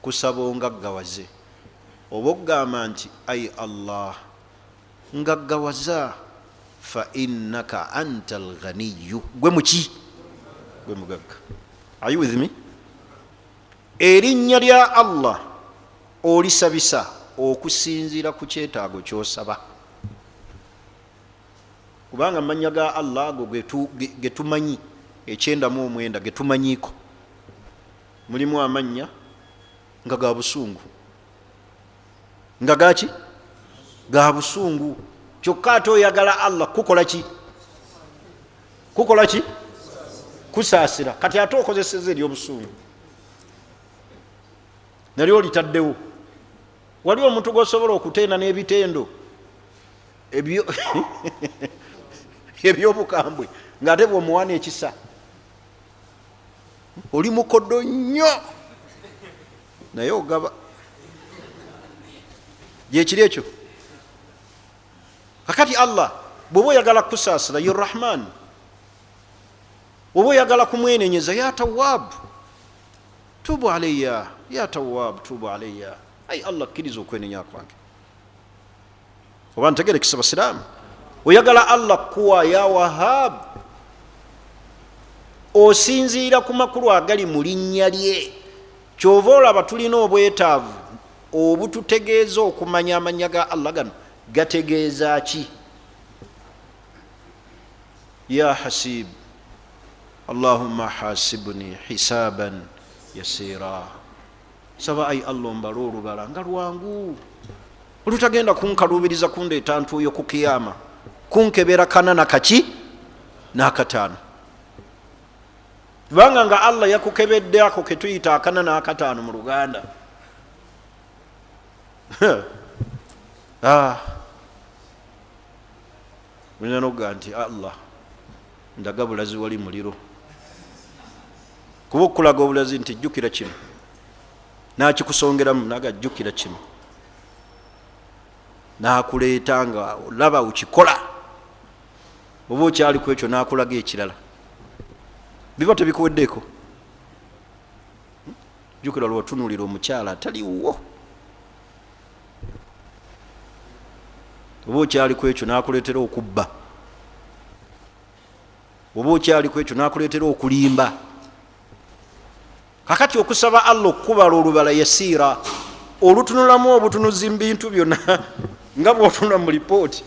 Speaker 1: kusaba ongaggawaze. oba okugamba nti ai Allah ngaggawaza, fa innaka anta alghaniyu, gwe muki gwe mugagga. Are you with me? erinnya lya Allah olisabisa okusinziira ku kyetaago kyosaba, kubanga amannya ga Allah ago getumanyi, 99 getumanyiiko. mulimu amannya nga ga busungu, nga gaki ga busungu. Kyokka ate oyagala Allah kukola ki? Kukola ki? Kusaasira. Kati ate okozeseza ery'obusungu nalyo litaddewo. Wali omuntu gwosobola okutenda n'ebitendo ebyobukambwe ng'ate bw'omuwana ekisa oli mukodo nnyo naye ogaba gyekiri ekyo. Kakati Allah bw'oba oyagala kusaasira ye Rahman, bw'oba oyagala kumwenenyeza ya Tawwab tubu alayya, ya Tawwab tubu alayya. Ai Allah kkiriza okwenenya kwange. Oba ntegerekesa basiraamu, oyagala Allah kuwa ya Wahhab, osinziira ku makulu agali mu linnya lye. Kyova olaba tulina obwetaavu obututegeeza okumanya amanya ga Allah gano gategeeza ki? Ya Hasib, Allahumma hasibni hisaban yasira. Saba ai Allah mbala olubala nga lwangu, olutagenda kunkalubiriza kundeeta ntuuyo ku kiyama, kunkebera kanana kaki n'akataano. Kubanga nga Allah yakukebedde ako ke tuyita akana n'akataano mu Luganda. Mulina nokuga nti Allah ndaga bulazi wali muliro, kuba okulaga obulazi nti jjukira kino, nakikusongeramu naga jjukira kino, nakuleeta nga olaba ukikola, oba okyali ku ekyo nakulaga ekirala, biba tebikuweddeko. Jjukira lwotunulira omukyala ataliwo, oba okyali ku ekyo nakuleetera okubba, oba okyali ku ekyo nakuleetera okulimba. Kakati okusaba Allah okukubala olubala yasiira, olutunulamu obutunuzi mu bintu byonna nga bw'otunula mu lipooti.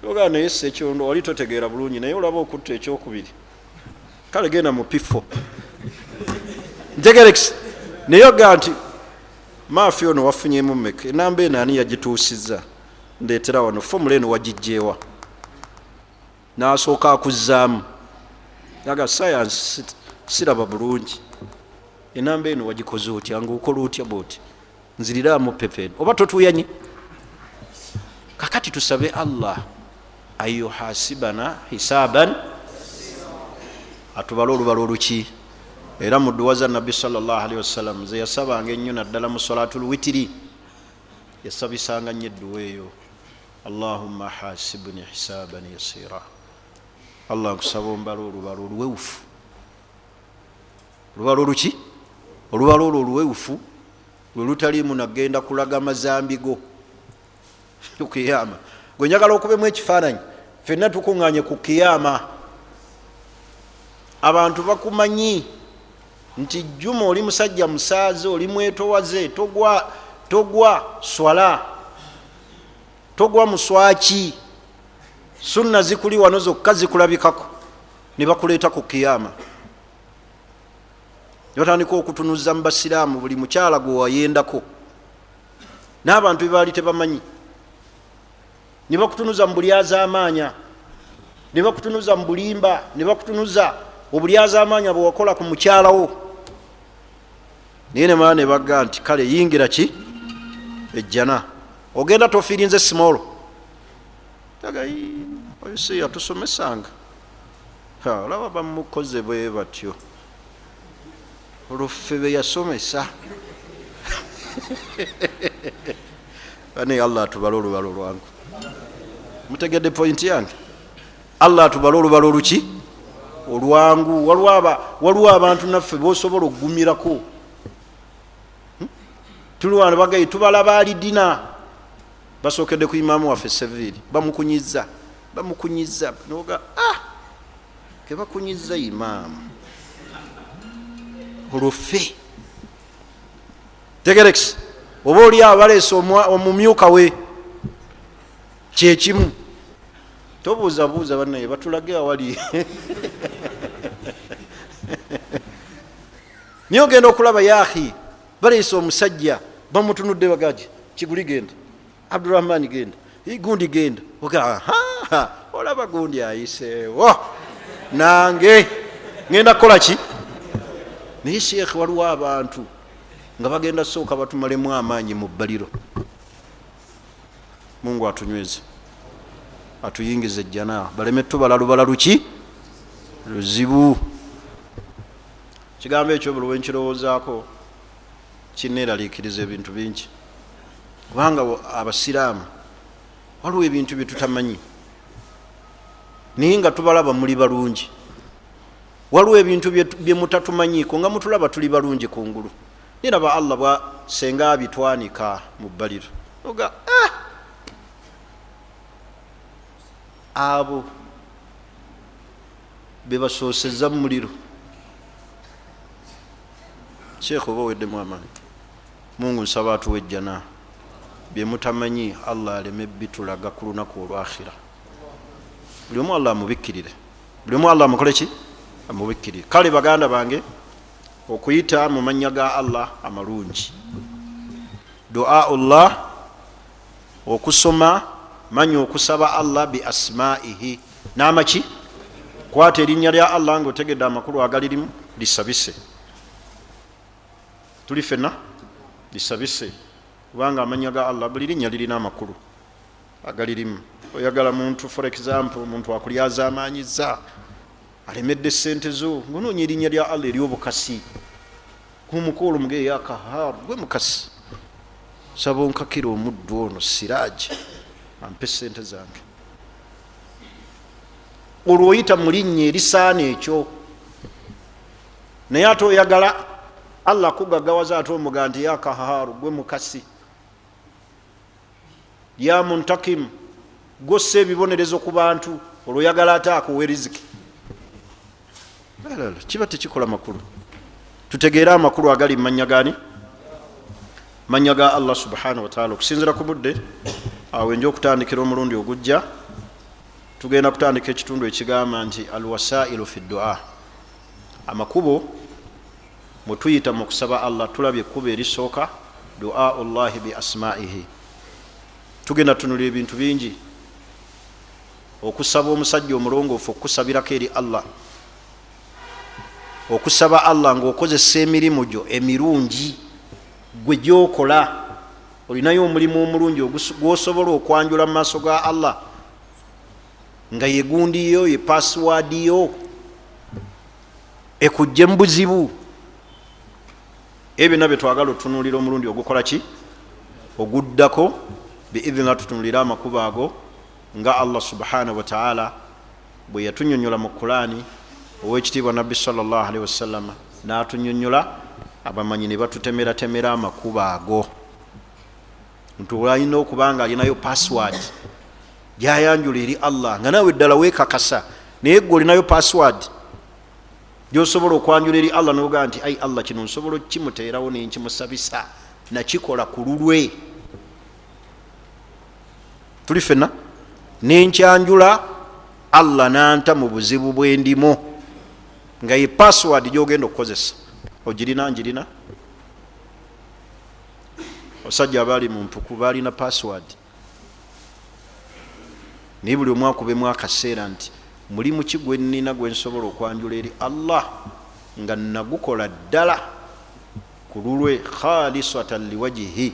Speaker 1: Ogaa naye Ssekyondo wali totegeera bulungi, naye olaba okutta ekyokubiri, kale genda mu P4 ntegerekisa. Naye ogaa nti maafi ono wafunyemu mmeka, enamba eno ani yagituusizza, ndeetera wano, fomula eno wagijjeewa, n'asooka akuzzaamu, aga sayansi siraba bulungi, enamba eno wagikoze otya, ngaokola otya bwoti, nziriraamu pepe, oba totuuyanye. Kakati tusabe Allah ayuhasibana hisaban, atubala olubala oluki. Era mu dduwa za Nabbi sallallahu alaihi wasallam ze yasabanga ennyo naddala mu salatul witiri, yasabisanga nnyo edduwa eyo, Allahumma hasibni hisaban yasira. Allah nkusaba ombala olubala oluwewufu. Olubala oluki? Olubala olwo oluwewufu lwe lutaliimu nagenda kulaga mazambigo kukiyama. Gwe njagala okubemu ekifaananyi, ffenna tukuŋŋaanye ku kiyama, abantu bakumanyi nti Juma oli musajja musaaze, oli mwetowaze, togwa swala, togwa muswaki, sunna zikuli wano zokka zikulabikako, ne bakuleeta ku kiyama. Ne batandika okutunuza mu basiraamu buli mukyala gwe wayendako, n'abantu be baali tebamanyi, ne bakutunuza mu bulyazaamaanya, ne bakutunuza mu bulimba, ne bakutunuza obulyazaamaanya bwe wakola ku mukyalawo. Naye ne mala ne bagga nti kale yingira ki ejjana, ogenda tofiirinze simolo, aga oyo si yatusomesanga, olaba bamukoze bwe batyo, oluffe be yasomesa. Naye Allah atubala olubala olwangu, mutegedde pointi yange? Allah atubala olubala oluki? Olwangu. Waliwo abantu naffe bosobola okugumirako. Tulwana bagayi tubala baali dina, basookedde ku imaamu waffe Severi, bamukunyiza noga ke bakunyiza imaamu oluffe. Tegerekisi oba oli abaleese omumyuka we kyekimu, tobuuzabuuza bannaye batulage awali. Niyo ogenda okulaba yaahi baleese omusajja bamutunudde bagaji Kiguli genda, Abdurrahman genda, gundi genda, olaba gundi ayiseewo nange ngenda kukola ki? Naye sheekh waliwo abantu nga bagenda sooka batumalemu amaanyi mu bbaliro. Mungu atunyweze atuyingize ejjana baleme tubala lubala luki luzibu. Kigambo ekyo buli wenkirowoozaako kinneeraliikiriza ebintu bingi, kubanga abasiraamu waliwo ebintu bye tutamanyi naye nga tubalaba muli balungi, waliwo ebintu bye mutatumanyiiko nga mutulaba tuli balungi kungulu. Niraba Allah bwa senga abitwanika mu bbaliro oga abo bebasoosezza mu muliro. Sheekh oba weddemu amaanyi, Mungu nsaba atuwa ejjana, bye mutamanyi Allah aleme bitulaga ku lunaku olwakhira. Buli omu Allah amubikkirire, buli omu Allah amukole ki? Amubikkirire. Kale baganda bange, okuyita mu mannya ga Allah amalungi, du'aullah, okusoma manya okusaba Allah bi asma'ihi, n'amaki kwata erinnya lya Allah ng'otegedde amakulu agalirimu lisabise. Tuli fenna lisabise, kubanga amanya ga Allah buli linnya lirina amakulu agalirimu. Oyagala muntu, for example, muntu akulyaza amaanyiza alemedde sente zo, ngonoonya erinnya lya Allah ery'obukasi, kumukoolo muge ya Kahar, gwe mukasi, saba onkakira omuddu ono Siraaji ampe sente zange. Olwo oyita mu linnya erisaana ekyo, naye ate oyagala Allah kugaggawaza ate omuga nti ya Kahar, gwe mukasi, ya Muntakim, gossa ebibonerezo ku bantu, olwo oyagala ate akuwa riziki. Kiba tekikola makulu. Tutegeera amakulu agali mu mannya gani? Mannya ga Allah subhanahu wa ta'ala. Okusinzira ku budde awo enja okutandikira omulundi ogujja tugenda kutandika ekitundu ekigamba nti alwasailu fi du'a, amakubo mwe tuyita mu kusaba Allah. Tulabye ekkubo erisooka du'a Allahi bi asma'ihi. Tugenda tunula ebintu bingi, okusaba omusajja omulongoofu okusabirako eri Allah, okusaba Allah ng'okozesa emirimu gyo emirungi gwe gyokola. Olinayo omulimu omulungi gwosobola okwanjula mu maaso ga Allah nga yegundi yo ye password yo ekujje mu buzibu. Ebyo nabyo twagala otunuulira omulundi ogukola ki? Oguddako biidhina tutunulira amakubo ago nga Allah subhanahu wa ta'ala bwe yatunyonnyola mu Qur'ani, owekitiibwa Nabbi sallallahu alaihi wasallam n'atunyonnyola, abamanyi ne batutemeratemera amakubo ago. Ntu olina okubanga alinayo password gyayanjula eri Allah nga naawe ddala weekakasa, naye gwe olinayo password gyosobola okwanjula eri Allah n'ogaa nti ai Allah kino nsobola okukimuteerawo nenkimusabisa, nakikola ku lulwe. Tuli fenna nenkyanjula Allah nanta mu buzibu bwe ndimo, nga ye password gyogenda okukozesa ogirina njirina. Osajja abaali mu mpuku baalina password, naye buli omu akubemu akaseera nti mulimu ki gwe nnina gwe nsobola okwanjula eri Allah nga nagukola ddala ku lulwe khalisatan liwajihi,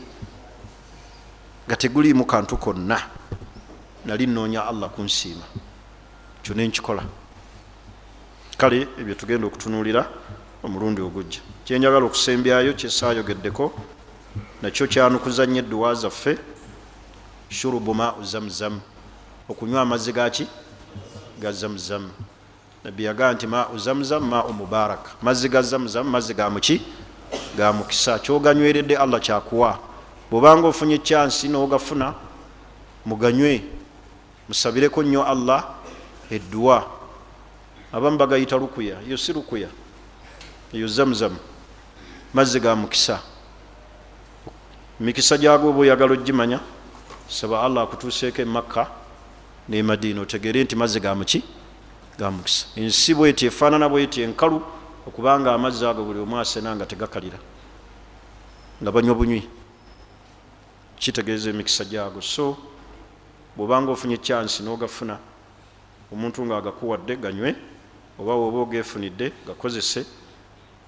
Speaker 1: nga teguliimu kantu konna, nali nnoonya Allah kunsiima, kyo nenkikola. Kale ebyo tugenda okutunuulira omulundi ogujja. Kyenjagala okusembyayo kyesaayogeddeko nakyo kyanukuza nnyo edduwa zaffe, shurubu ma'u zamzam, okunywa amazzi gaki ga zamzam. Nabbi yagaa nti ma'u zamzam ma'u mubaraka, mazzi ga zamzam mazzi ga muki? Ga mukisa. Kyoganyweredde Allah kyakuwa. Bwobanga ofunye chansi n'ogafuna muganywe, musabireko nnyo Allah edduwa. Abamu bagayita lukuya, yo si lukuya, yo zamzam, mazzi ga mukisa. Mikisa gyago bwe oyagala ogimanya, saba Allah akutuuseeko e Makka ne Madina otegeere nti mazzi ga muki? Ga mukisa. Ensi bweti efaanana bweti enkalu, okubanga amazzi ago buli omu asena nga tegakalira. nga banywa bunywi kitegeeza emikisa gyago. So bwobanga ofunye chance n'ogafuna omuntu ng'agakuwadde ganywe, oba woba ogeefunidde gakozese,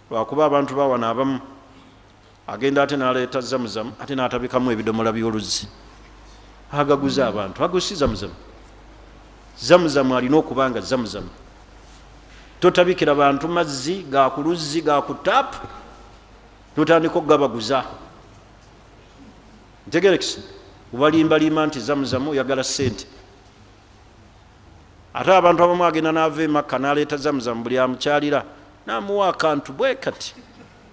Speaker 1: lwakuba abantu bawana abamu agenda ate n'aleeta zamuzamu ate n'atabikamu ebidomola by'oluzzi agaguza abantu. agusi zamuzamu. zamuzamu alina okuba nga zamuzamu. totabikira bantu mazzi ga ku luzzi ga ku taapu notandika okugabaguza. ntegerekisa obalimbalima nti zamuzamu oyagala ssente. ate abantu abamu agenda n'ava emakka n'aleeta zamuzamu buli amukyalira n'amuwa akantu bwe kati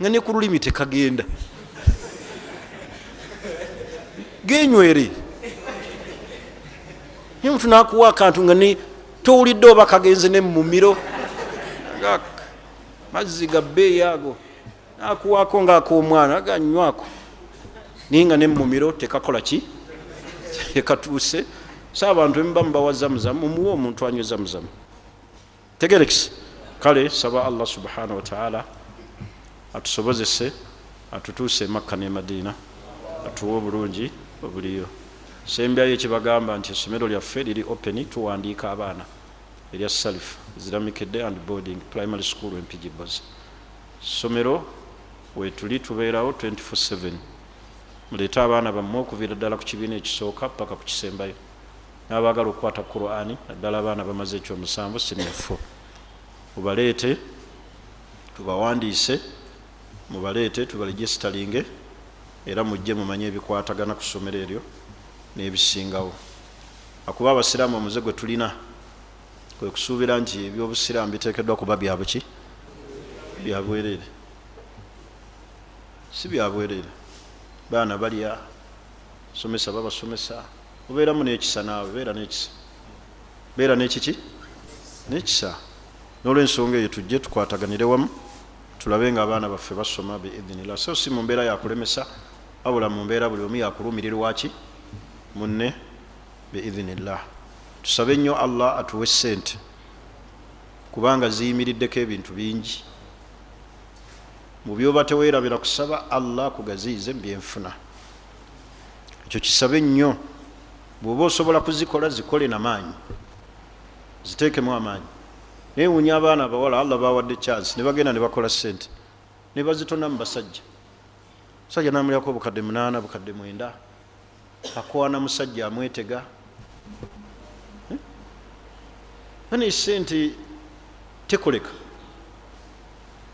Speaker 1: nga ne ku lulimi tekagenda genywere. ye muntu n'akuwa akantu nga ne towulidde oba kagenze ne mumiro mazzi ga bbeeyi ago n'akuwaako ng'ak'omwana aganywako naye nga ne mumiro tekakola ki tekatuuse. so abantu emuba mubawa zamuzamu mumuwe omuntu anywe zamuzamu. tegerekisa. kale saba Allah subhanahu wa ta'ala atusobozese atutuuse Makka ne Madina atuwe obulungi obuliyo. sembyayo ekibagamba nti essomero lyaffe liri open, tuwandiika abaana erya Salif Islamic Day and Boarding Primary School Mpijibbozi. somero wetuli tubeerawo 24/7. muleete abaana bammwe okuviira ddala ku kibiina ekisooka paka ku kisembayo, n'abaagala okukwata Qur'ani naddala abaana bamaze ekyomusanvu sinefo. mubaleete tubawandiise, mubaleete tubaregisteringe, era mujje mumanye ebikwatagana ku ssomero eryo n'ebisingawo. akuba abasiraamu omuze gwe tulina kwe kusuubira nti ebyobusiraamu biteekeddwa kuba byabuki byabwerere. si byabwerere. baana balya, somesa babasomesa, obeeramu n'ekisa naawe, beera n'ekisa, beera n'ekiki n'ekisa. n'olwensonga eyo tujje tukwataganire wamu tulabe nga abaana baffe basoma biidhinillah. so si mu mbeera yakulemesa, wabula mu mbeera buli omu yakulumirirwaki munne biidhinillah. tusabe nnyo Allah atuwe ssente kubanga ziyimiriddeko ebintu bingi. mu byoba teweerabira kusaba Allah kugaziize mbyenfuna. ekyo kisabe nnyo. bw'oba osobola kuzikola zikole n'amaanyi, ziteekemu amaanyi. neewuunya abaana abawala Allah bawadde chance ne bagenda ne bakola ssente ne bazitona mu basajja. musajja n'amulyako obukadde 8 bukadde 9, akwana musajja amwetega. ane ssente tekoleka.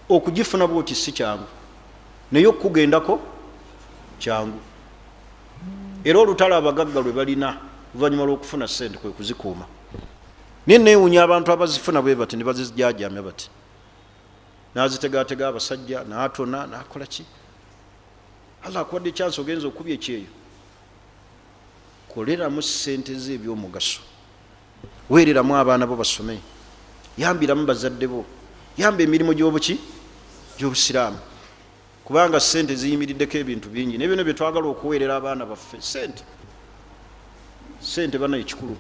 Speaker 1: okugifuna bwoti si kyangu, naye okugendako kyangu. era olutalo abagagga lwe balina oluvannyuma lw'okufuna ssente kwe kuzikuuma. naye neewuunya abantu abazifuna bwe bati ne bazijajamya bati, n'azitegaatega abasajja, n'atona n'akola ki. Allah akuwadde chance ogenza okubya ekyeyo, koleramu ssente ze ebyomugaso, weereramu abaana bo basome, yambiramu bazadde bo, yamba emirimu gy'obuki gy'obusiraamu, kubanga ssente ziyimiriddeko ebintu bingi. nebino bye twagala okuweerera abaana baffe ssente. ssente bana ekikulu.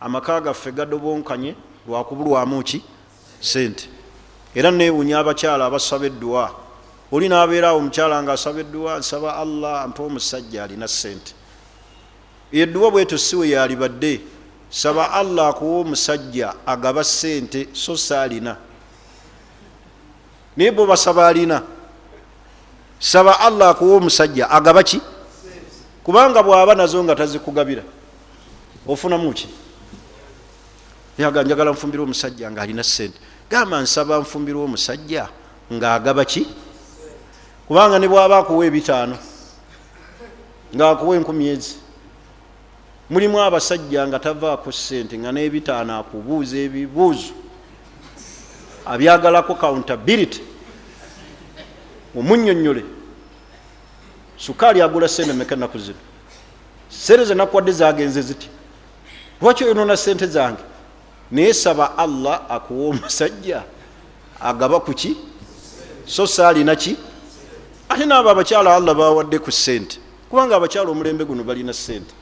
Speaker 1: amaka gaffe gadobonkanye lwakubulwamu ki ssente. era neewuunya abakyala abasaba edduwa. oli n'abeeraawo omukyala ng'asaba edduwa, nsaba Allah ampa omusajja alina ssente. edduwa bweto si we yalibadde. saba Allah akuwa omusajja agaba ssente so saalina. naye bo basaba alina. saba Allah akuwa omusajja agaba ki? kubanga bw'aba nazo nga tazikugabira ofunamu ki? yaga njagala nfumbira omusajja ng'alina ssente. gamba nsaba nfumbira omusajja ng'agaba ki? kubanga ne bw'aba akuwa 5 ng'akuwa 10,000, mulimu abasajja nga tavaako ssente nga n'5 akubuuza ebibuuzo abyagalako accountability. omunnyonnyole sukaali agula ssente meka ennaku zino? ssente ze nakuwadde zagenze ziti? lwaki oyonoona ssente zange? naye saba Allah akuwa omusajja agaba ku ki? so saalina ki? ate n'abo abakyala Allah bawadde ku ssente, kubanga abakyala omulembe guno balina ssente.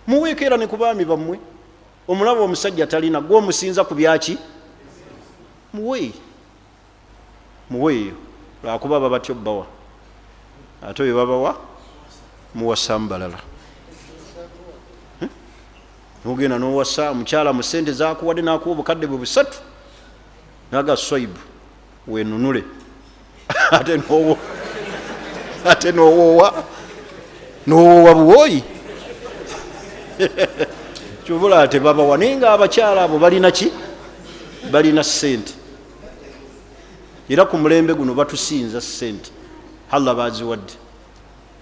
Speaker 1: muweeko era ne ku baami bammwe. omulaba omusajja talina, gwe omusinza ku byaki? muweeyo. lwakuba babatyo bbawa. ate bwe babawa muwasa mbalala. Nogenda n'owasa mukyala mu ssente zakuwadde n'akuwa obukadde bwe busatu naga swaibu wenunule ate n'owoowa buwooyi kyobula tebabawa. naye nga abakyala abo balina ki? Balina ssente. Era ku mulembe guno batusinza ssente, Allah baziwadde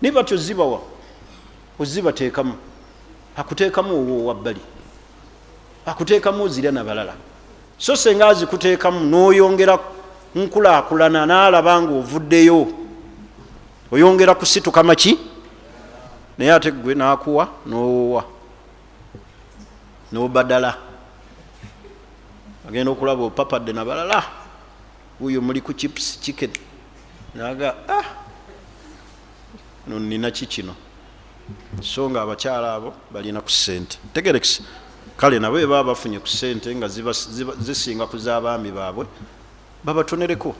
Speaker 1: ne batyo zibawa, ozibateekamu, akuteekamu owoowa bbali, akuteekamu ozirya nabalala. So senga azikuteekamu n'oyongera nkulaakulana n'alaba nga ovuddeyo oyongera kusituka maki, naye ate gwe n'akuwa n'owoowa n'obadala. Agenda okulaba opapadde nabalala, uyo muli ku chips chicken naga no nina kikino. So nga abakyala abo balina ku ssente tegerekisi. Kale nabo baba bafunye ku ssente nga zisinga kuz'abaami baabwe babatonereko.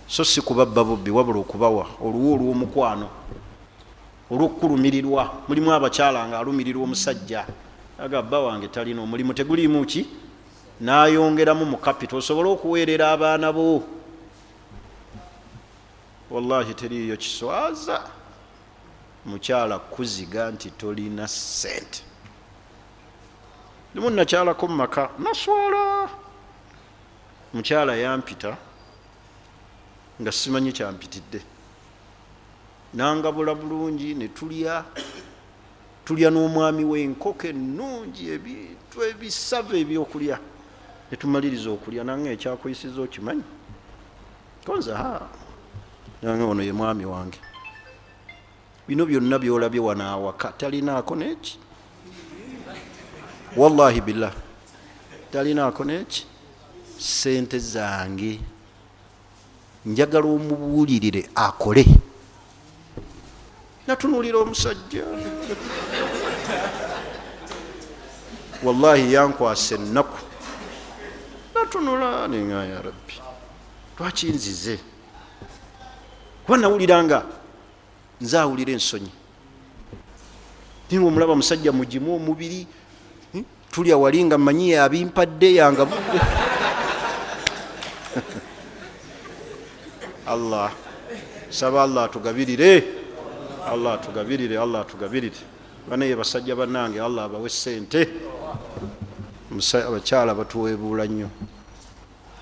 Speaker 1: So si kubabba bubbi wabula okubawa oluwo olw'omukwano olw'okulumirirwa. Mulimu abakyala nga alumirirwa omusajja aga bba wange talina omulimu tegulimu ki, n'ayongeramu mu kapito osobole okuweerera abaana bo. Wallahi teriyo kiswaza mukyala kuziga nti tolina ssente. Limu nakyalako mu maka naswala, mukyala yampita nga simanyi kyampitidde, nangabula bulungi ne tulya n'omwami w'enkoko ennungi, ebintu ebisava ebyokulya ne tumaliriza okulya. Nange ekyakuyisiza okimanyi? Konza nange ono ye mwami wange, bino byonna byolabye wano awaka talinaako neki, wallahi billah talinaako neki. Ssente zange njagala omubuulirire akole. Natunuulira omusajja wallahi yankwasa ennaku, natunula nenga ya rabbi lwaki nzize, kuba nawulira nga nze awulira ensonyi. Ninga omulaba musajja mugimu omubiri, tulya wali nga mmanyi abimpadde yanga budde. Allah saba Allah atugabirire, Allah atugabirire, Allah atugabirire. Banaye basajja bannange Allah abawe ssente. Abakyala batuweebuula nnyo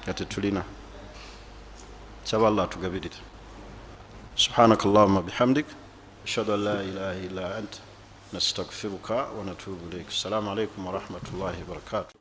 Speaker 1: ate tulina. Saba Allah atugabirire. Subhanaka Allahumma bihamdik ashhadu an la ilaha illa anta nastaghfiruka wa natubu ilayk. Assalamu alaykum wa rahmatullahi wa barakatuh.